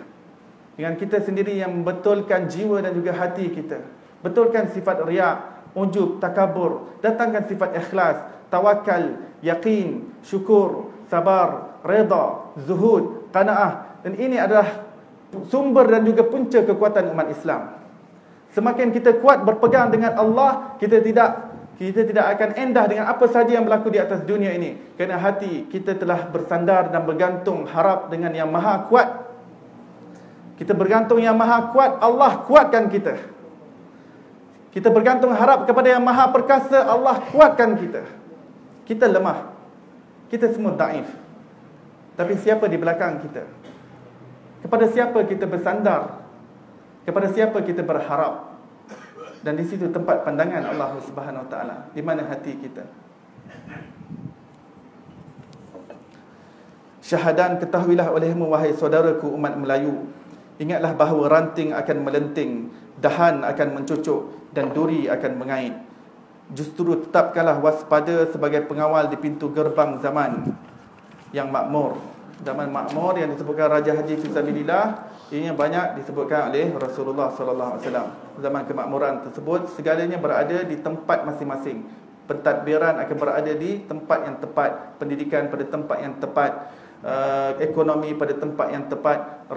Dengan kita sendiri yang membetulkan jiwa dan juga hati kita. Betulkan sifat riak, ujub, takabur. Datangkan sifat ikhlas, tawakal, yakin, syukur, sabar, reda, zuhud, qanaah. Dan ini adalah sumber dan juga punca kekuatan umat Islam. Semakin kita kuat berpegang dengan Allah, kita tidak akan endah dengan apa saja yang berlaku di atas dunia ini. Kerana hati kita telah bersandar dan bergantung harap dengan yang maha kuat. Kita bergantung yang maha kuat, Allah kuatkan kita. Kita bergantung harap kepada yang maha perkasa, Allah kuatkan kita. Kita lemah, kita semua daif. Tapi siapa di belakang kita? Kepada siapa kita bersandar? Kepada siapa kita berharap? Dan di situ tempat pandangan Allah Subhanahu Wa Taala. Di mana hati kita? Syahadan, ketahuilah olehmu wahai saudaraku umat Melayu, ingatlah bahawa ranting akan melenting, dahan akan mencucuk dan duri akan mengait. Justru tetapkanlah waspada sebagai pengawal di pintu gerbang zaman yang makmur. Zaman makmur yang disebutkan Raja Haji Fisabilillah, ini banyak disebutkan oleh Rasulullah SAW. Zaman kemakmuran tersebut, segalanya berada di tempat masing-masing. Pentadbiran akan berada di tempat yang tepat, pendidikan pada tempat yang tepat, ekonomi pada tempat yang tepat,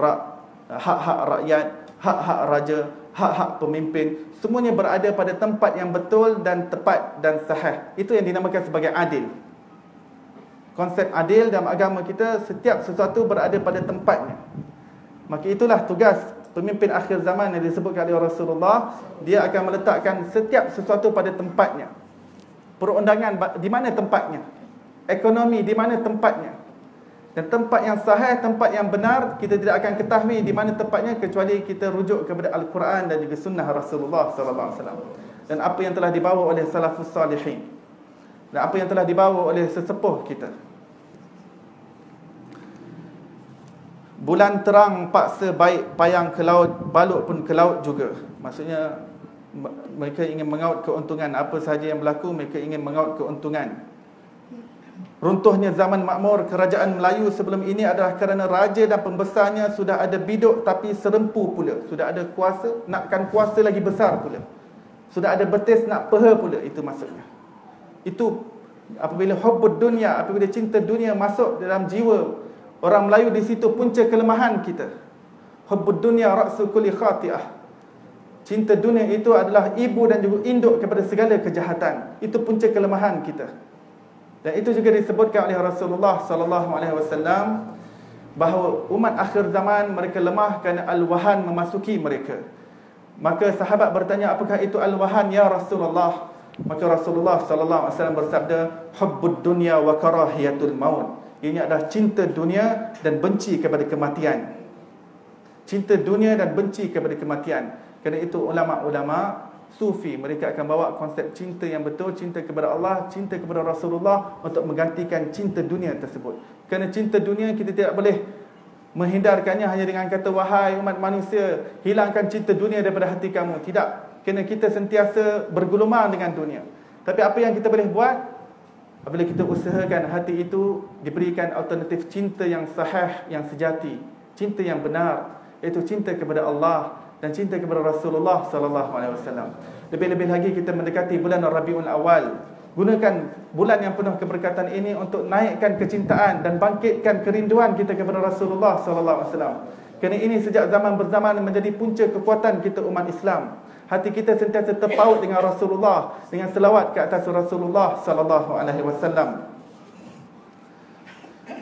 hak-hak rakyat, hak-hak raja, hak-hak pemimpin, semuanya berada pada tempat yang betul dan tepat dan sahih. Itu yang dinamakan sebagai adil. Konsep adil dalam agama kita, setiap sesuatu berada pada tempatnya. Maka itulah tugas pemimpin akhir zaman yang disebutkan oleh Rasulullah. Dia akan meletakkan setiap sesuatu pada tempatnya. Perundangan di mana tempatnya, ekonomi di mana tempatnya. Dan tempat yang sahih, tempat yang benar, kita tidak akan ketahui di mana tempatnya kecuali kita rujuk kepada Al-Quran dan juga sunnah Rasulullah SAW. Dan apa yang telah dibawa oleh salafus salihin, dan apa yang telah dibawa oleh sesepuh kita. Bulan terang paksa baik payang ke laut, balut pun ke laut juga. Maksudnya mereka ingin mengaut keuntungan. Apa sahaja yang berlaku, mereka ingin mengaut keuntungan. Runtuhnya zaman makmur kerajaan Melayu sebelum ini adalah kerana raja dan pembesarnya sudah ada biduk tapi serempu pula. Sudah ada kuasa, nakkan kuasa lagi besar pula. Sudah ada betis nak peha pula. Itu maksudnya. Itu apabila hubbud dunia, apabila cinta dunia masuk dalam jiwa orang Melayu, di situ punca kelemahan kita. Hubbud dunya ra'su kulli khati'ah. Cinta dunia itu adalah ibu dan juga induk kepada segala kejahatan. Itu punca kelemahan kita. Dan itu juga disebutkan oleh Rasulullah SAW bahawa umat akhir zaman mereka lemah kerana al-wahan memasuki mereka. Maka sahabat bertanya, apakah itu al-wahan ya Rasulullah? Maka Rasulullah SAW bersabda, hubbud dunya wa karahiyatul maut. Ini adalah cinta dunia dan benci kepada kematian. Cinta dunia dan benci kepada kematian. Kerana itu ulama-ulama sufi, mereka akan bawa konsep cinta yang betul, cinta kepada Allah, cinta kepada Rasulullah, untuk menggantikan cinta dunia tersebut. Kerana cinta dunia kita tidak boleh menghindarkannya hanya dengan kata, wahai umat manusia, hilangkan cinta dunia daripada hati kamu. Tidak. Kerana kita sentiasa bergulumang dengan dunia. Tapi apa yang kita boleh buat? Apabila kita usahakan hati itu diberikan alternatif cinta yang sahih, yang sejati, cinta yang benar, iaitu cinta kepada Allah, dan cinta kepada Rasulullah sallallahu alaihi wasallam. Lebih-lebih lagi kita mendekati bulan Rabiul Awal. Gunakan bulan yang penuh keberkatan ini untuk naikkan kecintaan dan bangkitkan kerinduan kita kepada Rasulullah sallallahu alaihi wasallam. Kerana ini sejak zaman berzaman menjadi punca kekuatan kita umat Islam. Hati kita sentiasa terpaut dengan Rasulullah, dengan selawat ke atas Rasulullah sallallahu alaihi wasallam.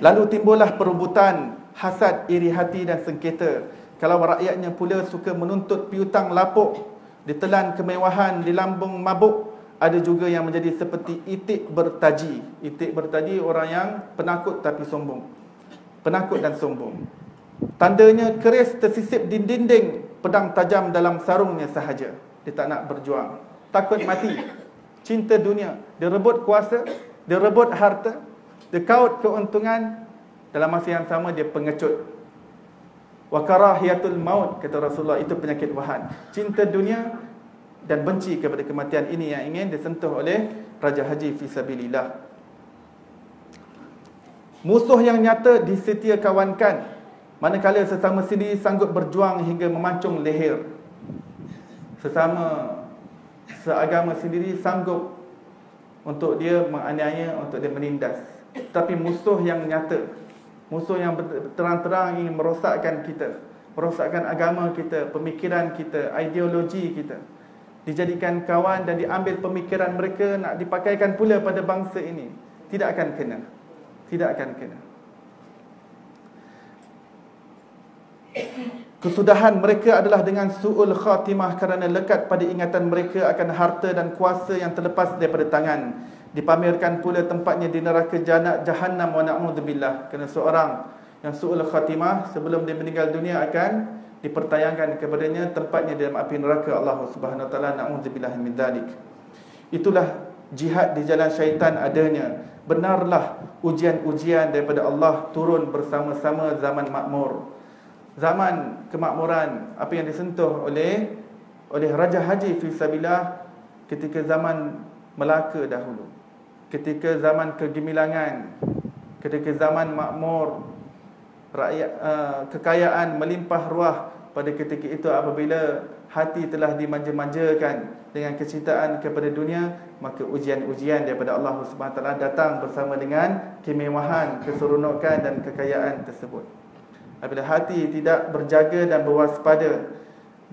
Lalu timbullah perebutan, hasad, iri hati dan sengketa. Kalau rakyatnya pula suka menuntut piutang lapuk, ditelan kemewahan, dilambung mabuk. Ada juga yang menjadi seperti itik bertaji. Itik bertaji orang yang penakut tapi sombong. Penakut dan sombong. Tandanya keris tersisip di dinding, pedang tajam dalam sarungnya sahaja. Dia tak nak berjuang, takut mati, cinta dunia. Dia rebut kuasa, dia rebut harta, dia kaut keuntungan. Dalam masa yang sama dia pengecut. Wa karahiyatul maut, kata Rasulullah, itu penyakit wahan. Cinta dunia dan benci kepada kematian, ini yang ingin disentuh oleh Raja Haji Fisabilillah. Musuh yang nyata disetia kawankan, manakala sesama sendiri sanggup berjuang hingga memancung leher. Sesama seagama sendiri sanggup untuk dia menganiaya, untuk dia menindas. Tapi musuh yang nyata, musuh yang terang-terang ingin merosakkan kita, merosakkan agama kita, pemikiran kita, ideologi kita, dijadikan kawan dan diambil pemikiran mereka nak dipakaikan pula pada bangsa ini, tidak akan kena. Tidak akan kena. Kesudahan mereka adalah dengan su'ul khatimah, kerana lekat pada ingatan mereka akan harta dan kuasa yang terlepas daripada tangan. Dipamerkan pula tempatnya di neraka Jahannam wa na'udzubillah. Kerana seorang yang su'ul khatimah, sebelum dia meninggal dunia akan dipertayangkan kepadanya tempatnya di dalam api neraka Allah Subhanahu wa taala, na'udzubillah min dzalik. Itulah jihad di jalan syaitan adanya. Benarlah ujian-ujian daripada Allah turun bersama-sama zaman makmur. Zaman kemakmuran, apa yang disentuh oleh Raja Haji Fisabilillah ketika zaman Melaka dahulu, ketika zaman kegemilangan, ketika zaman makmur, rakyat kekayaan melimpah ruah. Pada ketika itu apabila hati telah dimanja-manjakan dengan kecintaan kepada dunia, maka ujian-ujian daripada Allah Subhanahu wa taala datang bersama dengan kemewahan, keseronokan dan kekayaan tersebut. Apabila hati tidak berjaga dan berwaspada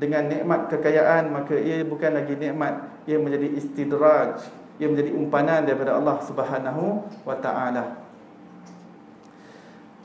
dengan nikmat kekayaan, maka ia bukan lagi nikmat, ia menjadi istidraj, ia menjadi umpanan daripada Allah Subhanahu wa taala.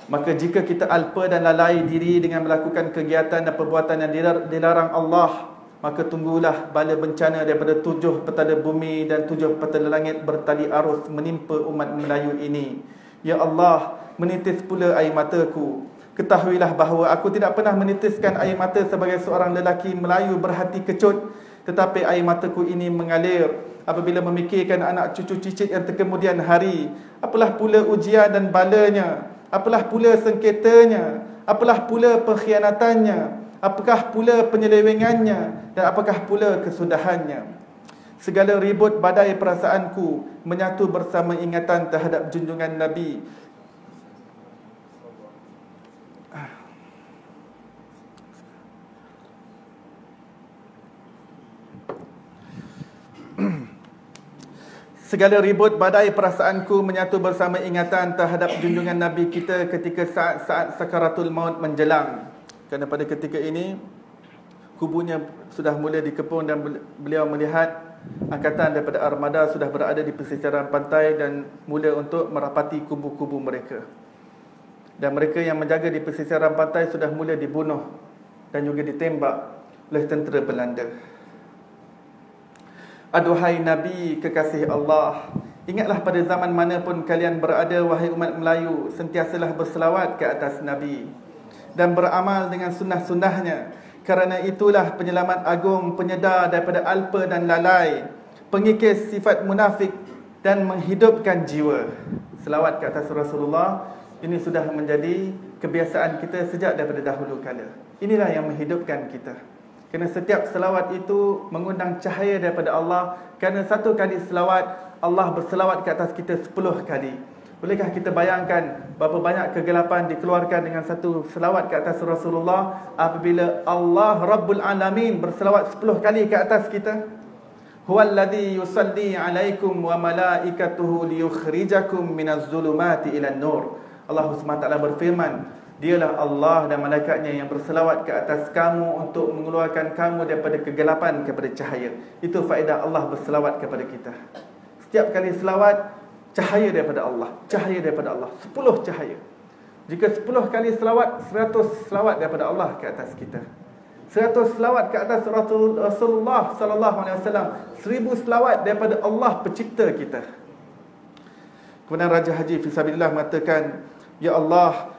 Maka jika kita alpa dan lalai diri dengan melakukan kegiatan dan perbuatan yang dilarang Allah, maka tunggulah bala bencana daripada 7 petala bumi dan 7 petala langit bertali arus menimpa umat Melayu ini. Ya Allah, menitis pula air mataku. Ketahuilah bahawa aku tidak pernah menitiskan air mata sebagai seorang lelaki Melayu berhati kecut, tetapi air mataku ini mengalir apabila memikirkan anak cucu cicit yang terkemudian hari. Apalah pula ujian dan balanya, apalah pula sengketanya, apalah pula pengkhianatannya, apakah pula penyelewengannya, dan apakah pula kesudahannya. Segala ribut badai perasaanku menyatu bersama ingatan terhadap junjungan Nabi. Segala ribut badai perasaanku menyatu bersama ingatan terhadap junjungan Nabi kita ketika saat-saat sakaratul maut menjelang. Kerana pada ketika ini kubunya sudah mula dikepung dan beliau melihat angkatan daripada armada sudah berada di pesisiran pantai dan mula untuk merapati kubu-kubu mereka. Dan mereka yang menjaga di pesisiran pantai sudah mula dibunuh dan juga ditembak oleh tentera Belanda. Aduhai Nabi kekasih Allah, ingatlah pada zaman mana pun kalian berada, wahai umat Melayu, sentiasalah berselawat ke atas Nabi dan beramal dengan sunnah-sunnahnya. Kerana itulah penyelamat agung, penyedar daripada alpa dan lalai, pengikis sifat munafik dan menghidupkan jiwa. Selawat ke atas Rasulullah ini sudah menjadi kebiasaan kita sejak daripada dahulu kala. Inilah yang menghidupkan kita. Kerana setiap selawat itu mengundang cahaya daripada Allah. Kerana satu kali selawat, Allah berselawat ke atas kita 10 kali. Bolehkah kita bayangkan berapa banyak kegelapan dikeluarkan dengan satu selawat ke atas Rasulullah apabila Allah Rabbul Alamin berselawat 10 kali ke atas kita? Huwallazi yusalli alaikum wa malaikatuhu liyukhrijakum minaz zulumati ilan nur. Allah SWT berfirman, dialah Allah dan malaikatnya yang berselawat ke atas kamu untuk mengeluarkan kamu daripada kegelapan kepada cahaya. Itu faedah Allah berselawat kepada kita. Setiap kali selawat, cahaya daripada Allah, cahaya daripada Allah, 10 cahaya. Jika 10 kali selawat, 100 selawat daripada Allah ke atas kita. 100 selawat ke atas Rasulullah sallallahu alaihi wasallam, 1000 selawat daripada Allah pencipta kita. Kemudian Raja Haji Fisabilillah mengatakan, ya Allah,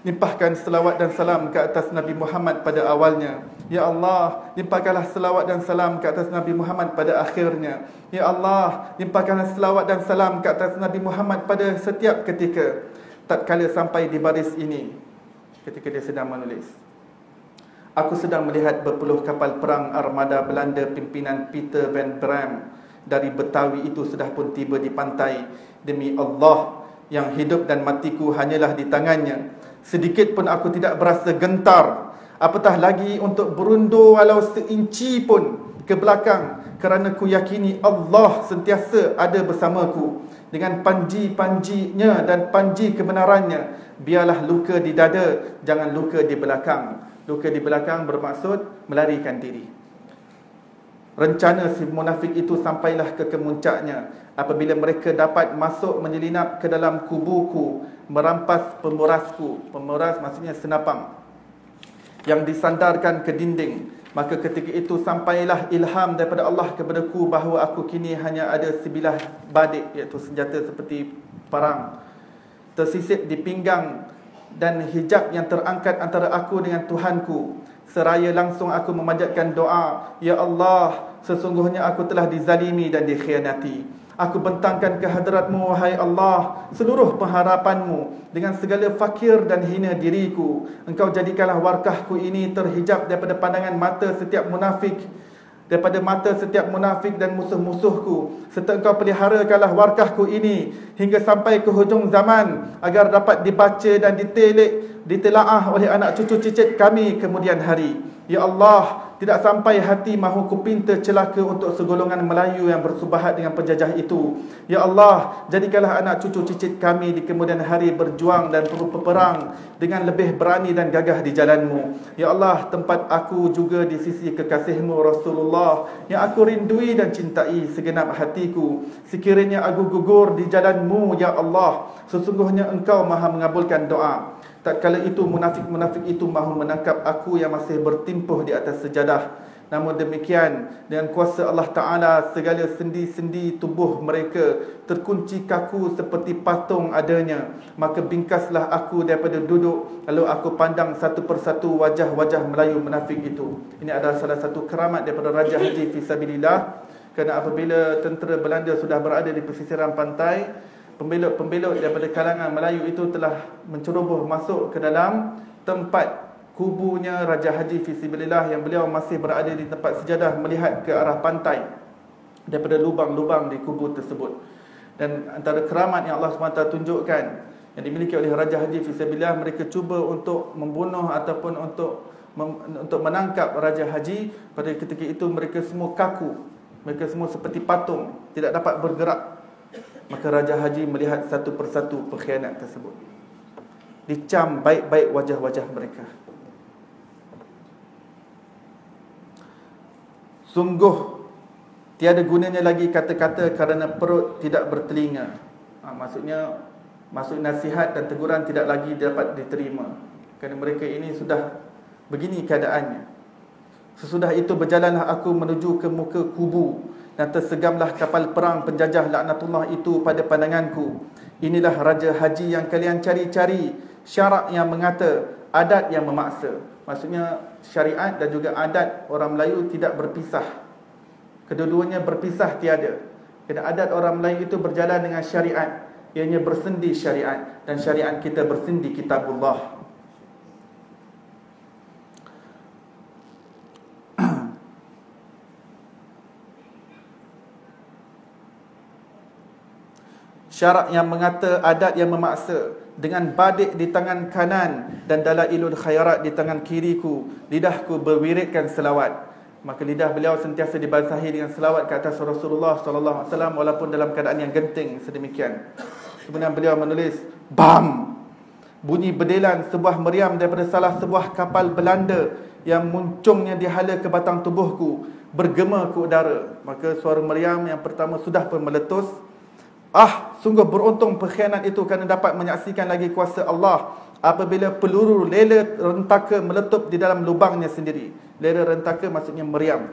limpahkan selawat dan salam ke atas Nabi Muhammad pada awalnya. Ya Allah, limpahkanlah selawat dan salam ke atas Nabi Muhammad pada akhirnya. Ya Allah, limpahkanlah selawat dan salam ke atas Nabi Muhammad pada setiap ketika. Tatkala sampai di baris ini, ketika dia sedang menulis, aku sedang melihat berpuluh kapal perang armada Belanda pimpinan Peter van Bram dari Betawi itu sudah pun tiba di pantai. Demi Allah, yang hidup dan matiku hanyalah di tangannya. Sedikit pun aku tidak berasa gentar, apatah lagi untuk berundur walau seinci pun ke belakang, kerana ku yakini Allah sentiasa ada bersamaku dengan panji-panjinya dan panji kebenarannya. Biarlah luka di dada, jangan luka di belakang. Luka di belakang bermaksud melarikan diri. Rencana si munafik itu sampailah ke kemuncaknya apabila mereka dapat masuk menyelinap ke dalam kubuku, merampas pemurasku. Pemuras maksudnya senapang yang disandarkan ke dinding. Maka ketika itu sampailah ilham daripada Allah kepadaku bahawa aku kini hanya ada sebilah badik, iaitu senjata seperti parang, tersisip di pinggang dan hijab yang terangkat antara aku dengan Tuhanku. Seraya langsung aku memanjatkan doa, ya Allah, sesungguhnya aku telah dizalimi dan dikhianati. Aku bentangkan ke hadratmu, wahai Allah, seluruh pengharapanmu dengan segala fakir dan hina diriku. Engkau jadikanlah warkahku ini terhijab daripada pandangan mata setiap munafik, daripada mata setiap munafik dan musuh-musuhku. Serta engkau peliharakanlah warkahku ini hingga sampai ke hujung zaman, agar dapat dibaca dan ditelaah oleh anak cucu cicit kami kemudian hari. Ya Allah, tidak sampai hati mahu kupinta celaka untuk segolongan Melayu yang bersubahat dengan penjajah itu. Ya Allah, jadikanlah anak cucu cicit kami di kemudian hari berjuang dan berperang dengan lebih berani dan gagah di jalanmu. Ya Allah, tempat aku juga di sisi kekasihmu Rasulullah yang aku rindui dan cintai segenap hatiku. Sekiranya aku gugur di jalanmu, ya Allah, sesungguhnya engkau maha mengabulkan doa. Tatkala itu munafik-munafik itu mahu menangkap aku yang masih bertimpuh di atas sejadah. Namun demikian, dengan kuasa Allah Ta'ala, segala sendi-sendi tubuh mereka terkunci kaku seperti patung adanya. Maka bingkaslah aku daripada duduk, lalu aku pandang satu persatu wajah-wajah Melayu munafik itu. Ini adalah salah satu keramat daripada Raja Haji Fisabilillah. Kerana apabila tentera Belanda sudah berada di pesisiran pantai, pembelot-pembelot daripada kalangan Melayu itu telah menceroboh masuk ke dalam tempat kubunya Raja Haji Fisabilillah yang beliau masih berada di tempat sejadah melihat ke arah pantai daripada lubang-lubang di kubu tersebut. Dan antara keramat yang Allah SWT tunjukkan yang dimiliki oleh Raja Haji Fisabilillah, mereka cuba untuk membunuh ataupun untuk menangkap Raja Haji. Pada ketika itu mereka semua kaku, mereka semua seperti patung, tidak dapat bergerak. Maka Raja Haji melihat satu persatu pengkhianat tersebut, dicam baik-baik wajah-wajah mereka. Sungguh tiada gunanya lagi kata-kata kerana perut tidak bertelinga. Maksud nasihat dan teguran tidak lagi dapat diterima, kerana mereka ini sudah begini keadaannya. Sesudah itu berjalanlah aku menuju ke muka kubu, dan tersegamlah kapal perang penjajah laknatullah itu pada pandanganku. Inilah Raja Haji yang kalian cari-cari, syarak yang mengata, adat yang memaksa. Maksudnya syariat dan juga adat orang Melayu tidak berpisah. Kedua-duanya berpisah tiada. Kerana adat orang Melayu itu berjalan dengan syariat, ianya bersendi syariat, dan syariat kita bersendi kitabullah. syarak yang mengata, adat yang memaksa, dengan badik di tangan kanan dan dalailul khairat di tangan kiriku, lidahku berwiridkan selawat. Maka lidah beliau sentiasa dibasahi dengan selawat ke atas Rasulullah sallallahu alaihi wasallam walaupun dalam keadaan yang genting sedemikian. Kemudian beliau menulis, bam, bunyi berdelan sebuah meriam daripada salah sebuah kapal Belanda yang muncungnya dihala ke batang tubuhku, bergema ke udara. Maka suara meriam yang pertama sudah pun meletus. Sungguh beruntung pengkhianat itu kerana dapat menyaksikan lagi kuasa Allah apabila peluru lela rentaka meletup di dalam lubangnya sendiri. Lela rentaka maksudnya meriam.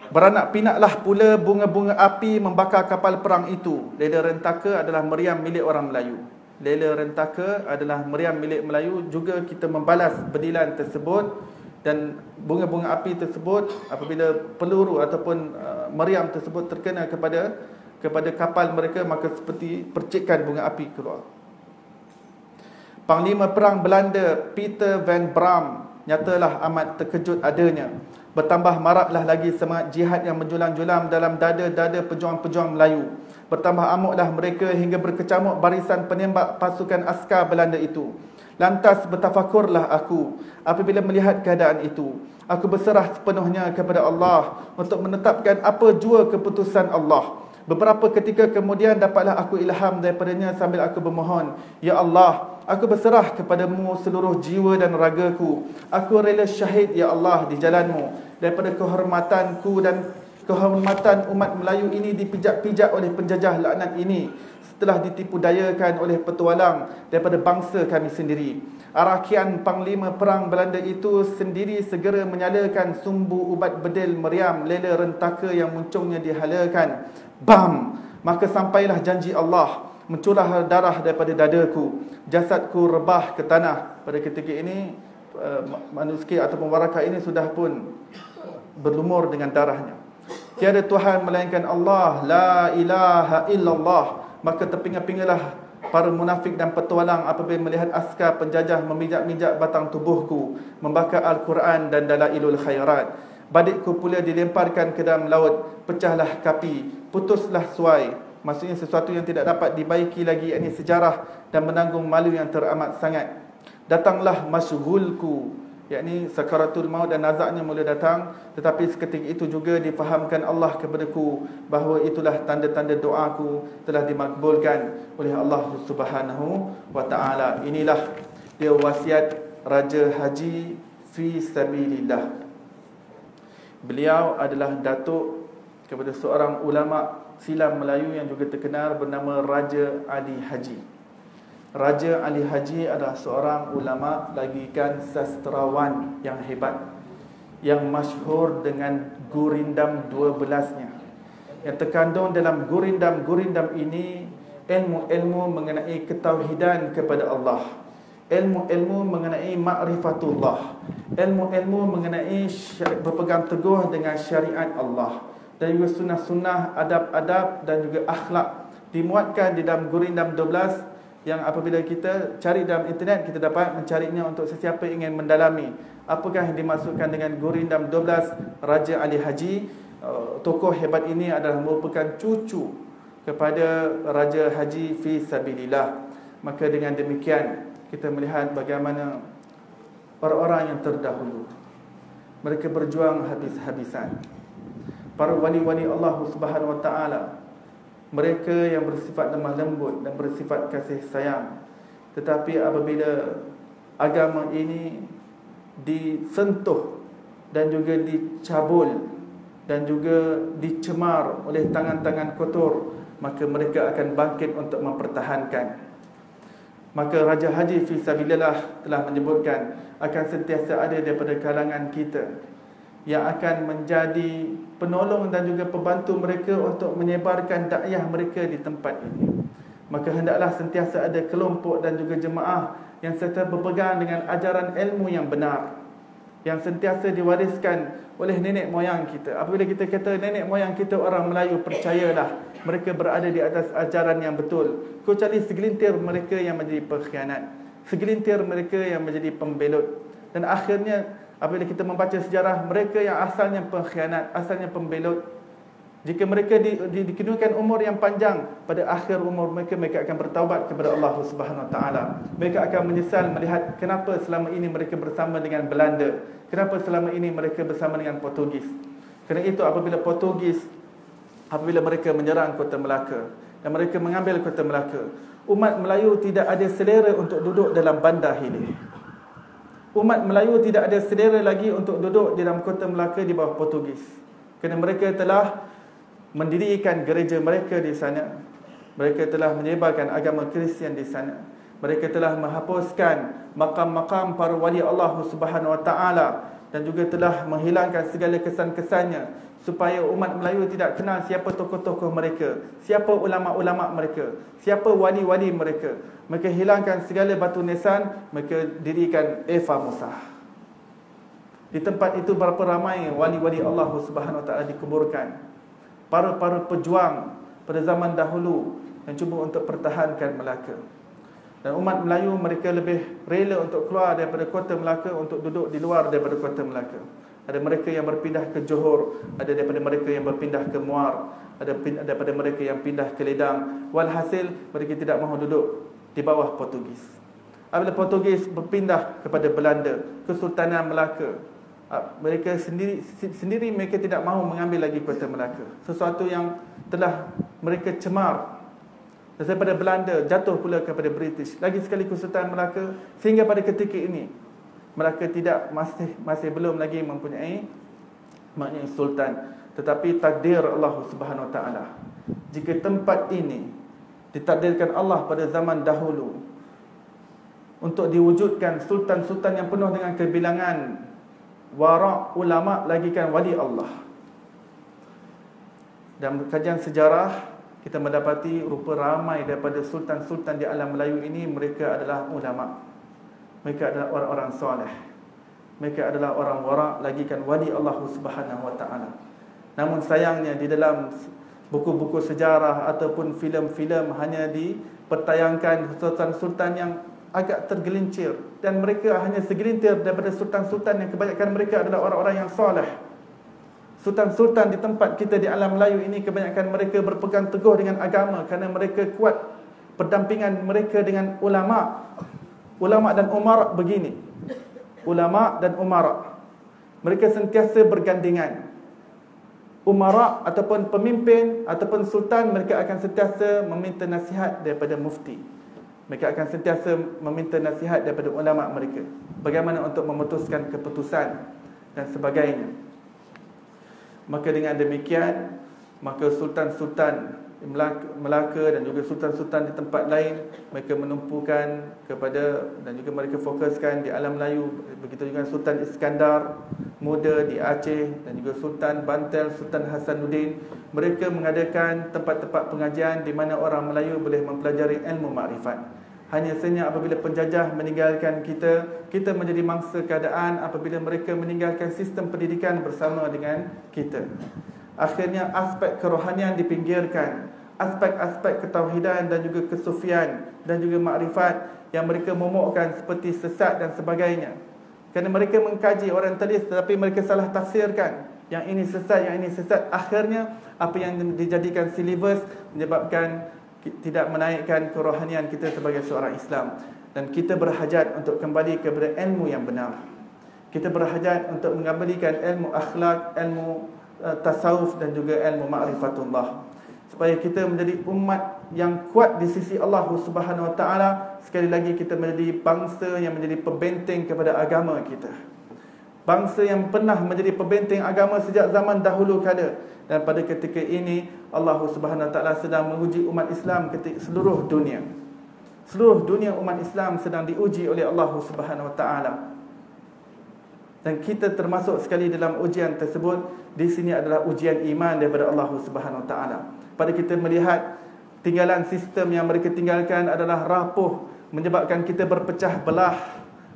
Beranak pinaklah pula bunga-bunga api membakar kapal perang itu. Lela rentaka adalah meriam milik orang Melayu. Lela rentaka adalah meriam milik Melayu. Juga kita membalas bedilan tersebut. Dan bunga-bunga api tersebut, apabila peluru ataupun meriam tersebut terkena kepada kapal mereka, maka seperti percikan bunga api keluar. Panglima Perang Belanda Peter van Bram nyatalah amat terkejut adanya. Bertambah maraklah lagi semangat jihad yang menjulang-julang dalam dada-dada pejuang-pejuang Melayu. Bertambah amuklah mereka hingga berkecamuk barisan penembak pasukan askar Belanda itu. Lantas bertafakurlah aku apabila melihat keadaan itu. Aku berserah sepenuhnya kepada Allah untuk menetapkan apa jua keputusan Allah. Beberapa ketika kemudian dapatlah aku ilham daripadanya sambil aku bermohon, Ya Allah, aku berserah kepadamu seluruh jiwa dan ragaku. Aku rela syahid, Ya Allah, di jalanmu. Daripada kehormatanku dan kehormatan umat Melayu ini dipijak-pijak oleh penjajah laknat ini, setelah ditipu dayakan oleh petualang daripada bangsa kami sendiri. Arakian Panglima Perang Belanda itu sendiri segera menyalakan sumbu ubat bedil meriam lela rentaka yang muncungnya dihalakan. Bam! Maka sampailah janji Allah, mencurah darah daripada dadaku, jasadku rebah ke tanah. Pada ketika ini manusia ataupun waraka ini sudah pun berlumur dengan darahnya. Tiada Tuhan melainkan Allah, la ilaha illallah. Maka terpinga-pingalah para munafik dan petualang apabila melihat askar penjajah memijak-mijak batang tubuhku, membakar Al-Quran dan dalailul khairat. Badikku pula dilemparkan ke dalam laut, pecahlah kapi, putuslah suai. Maksudnya sesuatu yang tidak dapat dibaiki lagi, ini sejarah, dan menanggung malu yang teramat sangat. Datanglah masyghulku, yakni sakaratul maut dan nazaknya mula datang. Tetapi seketika itu juga difahamkan Allah kepadaku bahawa itulah tanda-tanda doaku telah dimakbulkan oleh Allah Subhanahu wa ta'ala. Inilah dia wasiat Raja Haji fi sabilillah. Beliau adalah datuk kepada seorang ulama silam Melayu yang juga terkenal bernama Raja Ali Haji. Raja Ali Haji adalah seorang ulama lagikan sastrawan yang hebat, yang masyhur dengan gurindam 12-nya. Yang terkandung dalam gurindam ini ilmu-ilmu mengenai ketauhidan kepada Allah, ilmu-ilmu mengenai ma'rifatullah, ilmu-ilmu mengenai berpegang teguh dengan syariat Allah, dan juga sunnah-sunnah, adab-adab dan juga akhlak dimuatkan di dalam gurindam 12, yang apabila kita cari dalam internet kita dapat mencarinya untuk sesiapa ingin mendalami apakah yang dimaksudkan dengan gurindam 12 Raja Ali Haji. Tokoh hebat ini adalah merupakan cucu kepada Raja Haji fi sabilillah. Maka dengan demikian kita melihat bagaimana orang-orang yang terdahulu mereka berjuang habis-habisan. Para wali-wali Allah Subhanahu wa ta'ala, mereka yang bersifat lemah lembut dan bersifat kasih sayang. Tetapi apabila agama ini disentuh dan juga dicabul dan juga dicemar oleh tangan-tangan kotor, maka mereka akan bangkit untuk mempertahankan. Maka Raja Haji fi sabilillah telah menyebutkan akan sentiasa ada daripada kalangan kita yang akan menjadi penolong dan juga pembantu mereka untuk menyebarkan dakwah mereka di tempat ini. Maka hendaklah sentiasa ada kelompok dan juga jemaah yang sentiasa berpegang dengan ajaran ilmu yang benar, yang sentiasa diwariskan oleh nenek moyang kita. Apabila kita kata nenek moyang kita orang Melayu, percayalah mereka berada di atas ajaran yang betul. Kecuali segelintir mereka yang menjadi pengkhianat, segelintir mereka yang menjadi pembelut, dan akhirnya Apabila kita membaca sejarah, mereka yang asalnya pengkhianat, asalnya pembelot, jika mereka dikenakan umur yang panjang, pada akhir umur mereka akan bertaubat kepada Allah Subhanahu Wa Taala. Mereka akan menyesal melihat kenapa selama ini mereka bersama dengan Belanda, kenapa selama ini mereka bersama dengan Portugis. Kerana itu apabila mereka menyerang Kota Melaka dan mereka mengambil Kota Melaka, umat Melayu tidak ada selera untuk duduk dalam bandar ini. Umat Melayu tidak ada selera lagi untuk duduk di dalam Kota Melaka di bawah Portugis, kerana mereka telah mendirikan gereja mereka di sana. Mereka telah menyebarkan agama Kristian di sana. Mereka telah menghapuskan makam-makam para wali Allah Subhanahu Wa Taala dan juga telah menghilangkan segala kesan-kesannya, supaya umat Melayu tidak kenal siapa tokoh-tokoh mereka, siapa ulama-ulama mereka, siapa wali-wali mereka. Mereka hilangkan segala batu nisan, mereka dirikan Eva Musa. Di tempat itu berapa ramai wali-wali Allah Subhanahu Wa Taala dikuburkan. Para pejuang pada zaman dahulu yang cuba untuk pertahankan Melaka. Dan umat Melayu, mereka lebih rela untuk keluar daripada Kota Melaka untuk duduk di luar daripada Kota Melaka. Ada mereka yang berpindah ke Johor, ada daripada mereka yang berpindah ke Muar, ada daripada mereka yang pindah ke Ledang. Walhasil mereka tidak mahu duduk di bawah Portugis. Apabila Portugis berpindah kepada Belanda, Kesultanan Melaka, mereka sendiri mereka tidak mahu mengambil lagi Kota Melaka. Sesuatu yang telah mereka cemar. Dan daripada Belanda jatuh pula kepada British. Lagi sekali Kesultanan Melaka, sehingga pada ketika ini Melaka tidak masih belum lagi mempunyai sultan. Tetapi takdir Allah Subhanahu Wa Taala, jika tempat ini ditakdirkan Allah pada zaman dahulu untuk diwujudkan sultan-sultan yang penuh dengan kebilangan, wara' ulama, lagikan wali Allah. Dalam kajian sejarah kita mendapati rupa ramai daripada sultan-sultan di alam Melayu ini, mereka adalah ulama, mereka adalah orang-orang soleh, mereka adalah orang wara', lagikan wali Allah Subhanahu Wa Taala. Namun sayangnya di dalam buku-buku sejarah ataupun filem-filem hanya dipertayangkan sultan-sultan yang agak tergelincir, dan mereka hanya segelintir daripada sultan-sultan yang kebanyakan mereka adalah orang-orang yang soleh. Sultan-sultan di tempat kita di alam Melayu ini, kebanyakan mereka berpegang teguh dengan agama kerana mereka kuat perdampingan mereka dengan ulama. Ulama dan umara begini. Ulama dan umara, mereka sentiasa bergandengan. Umara ataupun pemimpin ataupun sultan, mereka akan sentiasa meminta nasihat daripada mufti. Mereka akan sentiasa meminta nasihat daripada ulama mereka, bagaimana untuk memutuskan keputusan dan sebagainya. Maka dengan demikian, maka sultan-sultan di Melaka dan juga sultan-sultan di tempat lain, mereka menumpukan kepada dan juga mereka fokuskan di alam Melayu. Begitu juga Sultan Iskandar Muda di Aceh dan juga Sultan Bantel, Sultan Hasanuddin. Mereka mengadakan tempat-tempat pengajian di mana orang Melayu boleh mempelajari ilmu makrifat. Hanya saja apabila penjajah meninggalkan kita, kita menjadi mangsa keadaan apabila mereka meninggalkan sistem pendidikan bersama dengan kita. Akhirnya aspek kerohanian dipinggirkan, aspek-aspek ketauhidan dan juga kesufian dan juga makrifat yang mereka momokkan seperti sesat dan sebagainya. Kerana mereka mengkaji orientalis tetapi mereka salah tafsirkan. Yang ini sesat, yang ini sesat. Akhirnya apa yang dijadikan silibus menyebabkan tidak menaikkan kerohanian kita sebagai seorang Islam. Dan kita berhajat untuk kembali kepada ilmu yang benar. Kita berhajat untuk mengembalikan ilmu akhlak, ilmu tasawuf dan juga ilmu ma'rifatullah, supaya kita menjadi umat yang kuat di sisi Allah Subhanahu Wa Taala. Sekali lagi, kita menjadi bangsa yang menjadi pembenteng kepada agama kita, bangsa yang pernah menjadi pembenteng agama sejak zaman dahulu kala. Dan pada ketika ini Allah Subhanahu Wa Taala sedang menguji umat Islam ketika seluruh dunia. Seluruh dunia umat Islam sedang diuji oleh Allah Subhanahu Wa Taala. Dan kita termasuk sekali dalam ujian tersebut. Di sini adalah ujian iman daripada Allah Subhanahu Wa Taala. Pada kita melihat tinggalan sistem yang mereka tinggalkan adalah rapuh, menyebabkan kita berpecah belah,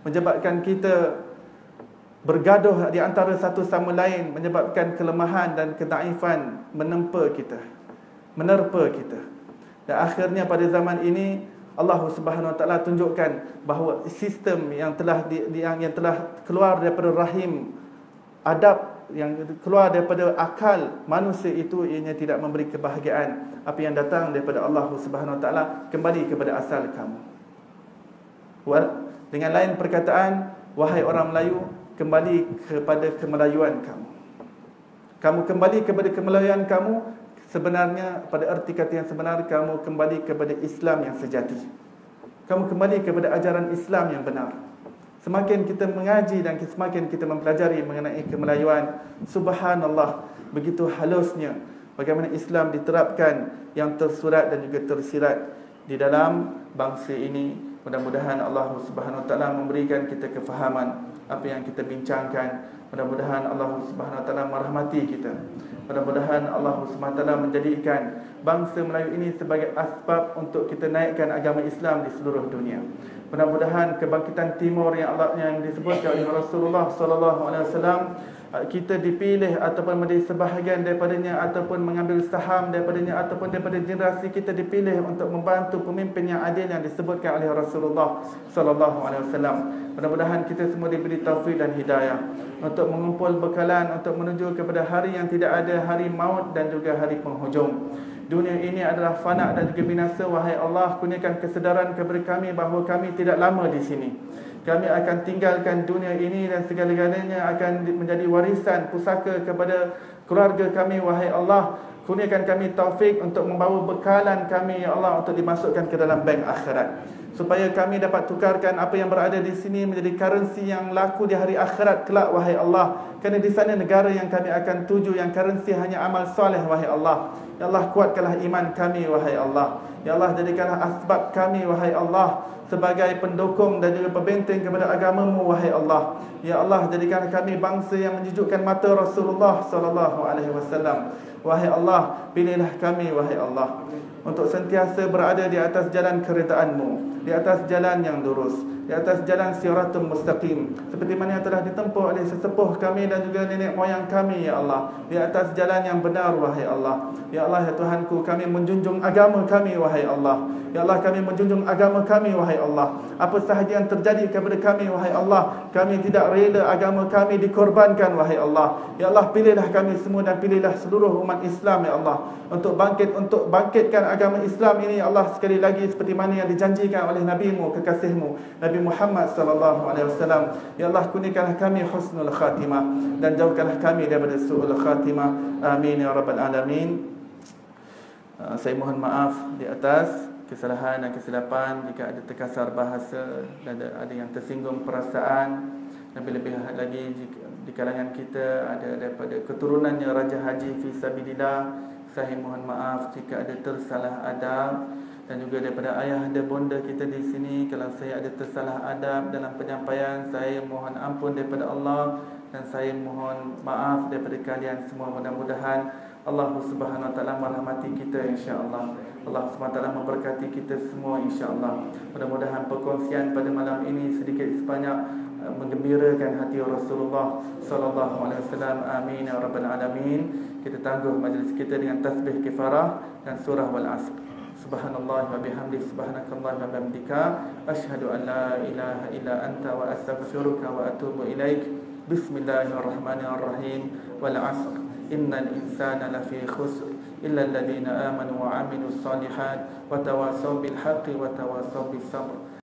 menyebabkan kita bergaduh di antara satu sama lain, menyebabkan kelemahan dan kedaifan menerpa kita. Dan akhirnya pada zaman ini Allah Subhanahu Wa Taala tunjukkan bahawa sistem yang telah yang telah keluar daripada rahim adab, yang keluar daripada akal manusia itu, ianya tidak memberi kebahagiaan. Apa yang datang daripada Allah Subhanahu Wa Taala kembali kepada asal kamu. Dengan lain perkataan, wahai orang Melayu, kembali kepada kemelayuan kamu. Kamu kembali kepada kemelayuan kamu. Sebenarnya, pada erti kata yang sebenar, kamu kembali kepada Islam yang sejati. Kamu kembali kepada ajaran Islam yang benar. Semakin kita mengaji dan semakin kita mempelajari mengenai kemelayuan, subhanallah, begitu halusnya bagaimana Islam diterapkan, yang tersurat dan juga tersirat di dalam bangsa ini. Mudah-mudahan Allah Subhanahu Wa Taala memberikan kita kefahaman apa yang kita bincangkan. Mudah-mudahan Allah Subhanahu Wa Taala merahmati kita. Mudah-mudahan Allah Subhanahu Wa Taala menjadikan bangsa Melayu ini sebagai asbab untuk kita naikkan agama Islam di seluruh dunia. Mudah-mudahan kebangkitan timur yang disebutkan oleh Rasulullah sallallahu alaihi wasallam, kita dipilih ataupun menjadi sebahagian daripadanya, ataupun mengambil saham daripadanya, ataupun daripada generasi kita dipilih untuk membantu pemimpin yang adil yang disebutkan oleh Rasulullah sallallahu alaihi wasallam. Mudah-mudahan kita semua diberi taufik dan hidayah untuk mengumpul bekalan untuk menuju kepada hari yang tidak ada, hari maut dan juga hari penghujung. Dunia ini adalah fana dan juga binasa. Wahai Allah, kurniakan kesedaran kepada kami bahawa kami tidak lama di sini. Kami akan tinggalkan dunia ini dan segala-galanya akan menjadi warisan pusaka kepada keluarga kami. Wahai Allah, kurniakan kami taufik untuk membawa bekalan kami, ya Allah, untuk dimasukkan ke dalam bank akhirat, supaya kami dapat tukarkan apa yang berada di sini menjadi currency yang laku di hari akhirat kelak, wahai Allah. Kerana di sana negara yang kami akan tuju, yang currency hanya amal soleh, wahai Allah. Ya Allah, kuatkanlah iman kami, wahai Allah. Ya Allah, jadikanlah asbab kami, wahai Allah, sebagai pendukung dan juga pembenteng kepada agamamu, wahai Allah. Ya Allah, jadikanlah kami bangsa yang menjejukkan mata Rasulullah sallallahu alaihi wasallam. Wahai Allah, pilihlah kami, wahai Allah, untuk sentiasa berada di atas jalan keridaan-Mu, di atas jalan yang lurus, di atas jalan siratul mustaqim, seperti mana yang telah ditempuh oleh sesepuh kami dan juga nenek moyang kami, ya Allah, di atas jalan yang benar, wahai Allah. Ya Allah, ya Tuhanku, kami menjunjung agama kami, wahai Allah. Ya Allah, kami menjunjung agama kami, wahai Allah. Apa sahaja yang terjadi kepada kami, wahai Allah, kami tidak rela agama kami dikorbankan, wahai Allah. Ya Allah, pilihlah kami semua dan pilihlah seluruh umat Islam, ya Allah, untuk bangkitkan agama Islam ini, ya Allah, sekali lagi seperti mana yang dijanjikan oleh Nabi-Mu, kekasih-Mu, Nabi Muhammad sallallahu alaihi wasallam. Ya Allah, kurniakanlah kami husnul khatimah dan jauhkanlah kami daripada su'ul khatimah. Amin ya rabbal alamin. Saya mohon maaf di atas kesalahan dan kesilapan jika ada terkasar bahasa dan ada yang tersinggung perasaan. Lebih-lebih lagi jika di kalangan kita ada daripada keturunannya Raja Haji Fisabilillah, saya mohon maaf jika ada tersalah adab. Dan juga daripada ayah dan bonda kita di sini, kalau saya ada tersalah adab dalam penyampaian, saya mohon ampun daripada Allah dan saya mohon maaf daripada kalian semua. Mudah-mudahan Allah Subhanahu Wa Taala merahmati kita, insya-Allah. Allah Subhanahu Wa Taala memberkati kita semua, insya-Allah. Mudah-mudahan perkongsian pada malam ini sedikit sebanyak menggembirakan hati Rasulullah sallallahu alaihi wasallam. Amin ya rabbal alamin. Kita tangguh majlis kita dengan tasbih kifarah dan surah wal asr. Subhanallah wa bihamdihi, subhanakallah wa bihamdika, asyhadu an la ilaha illa anta wa astaghfiruka wa atubu ilaik. Bismillahirrahmanirrahim. Wal asr, innal insana lafi khusr illa alladhina amanu wa amilus solihat wa tawasaw bil haqqi wa tawasaw bis sabr.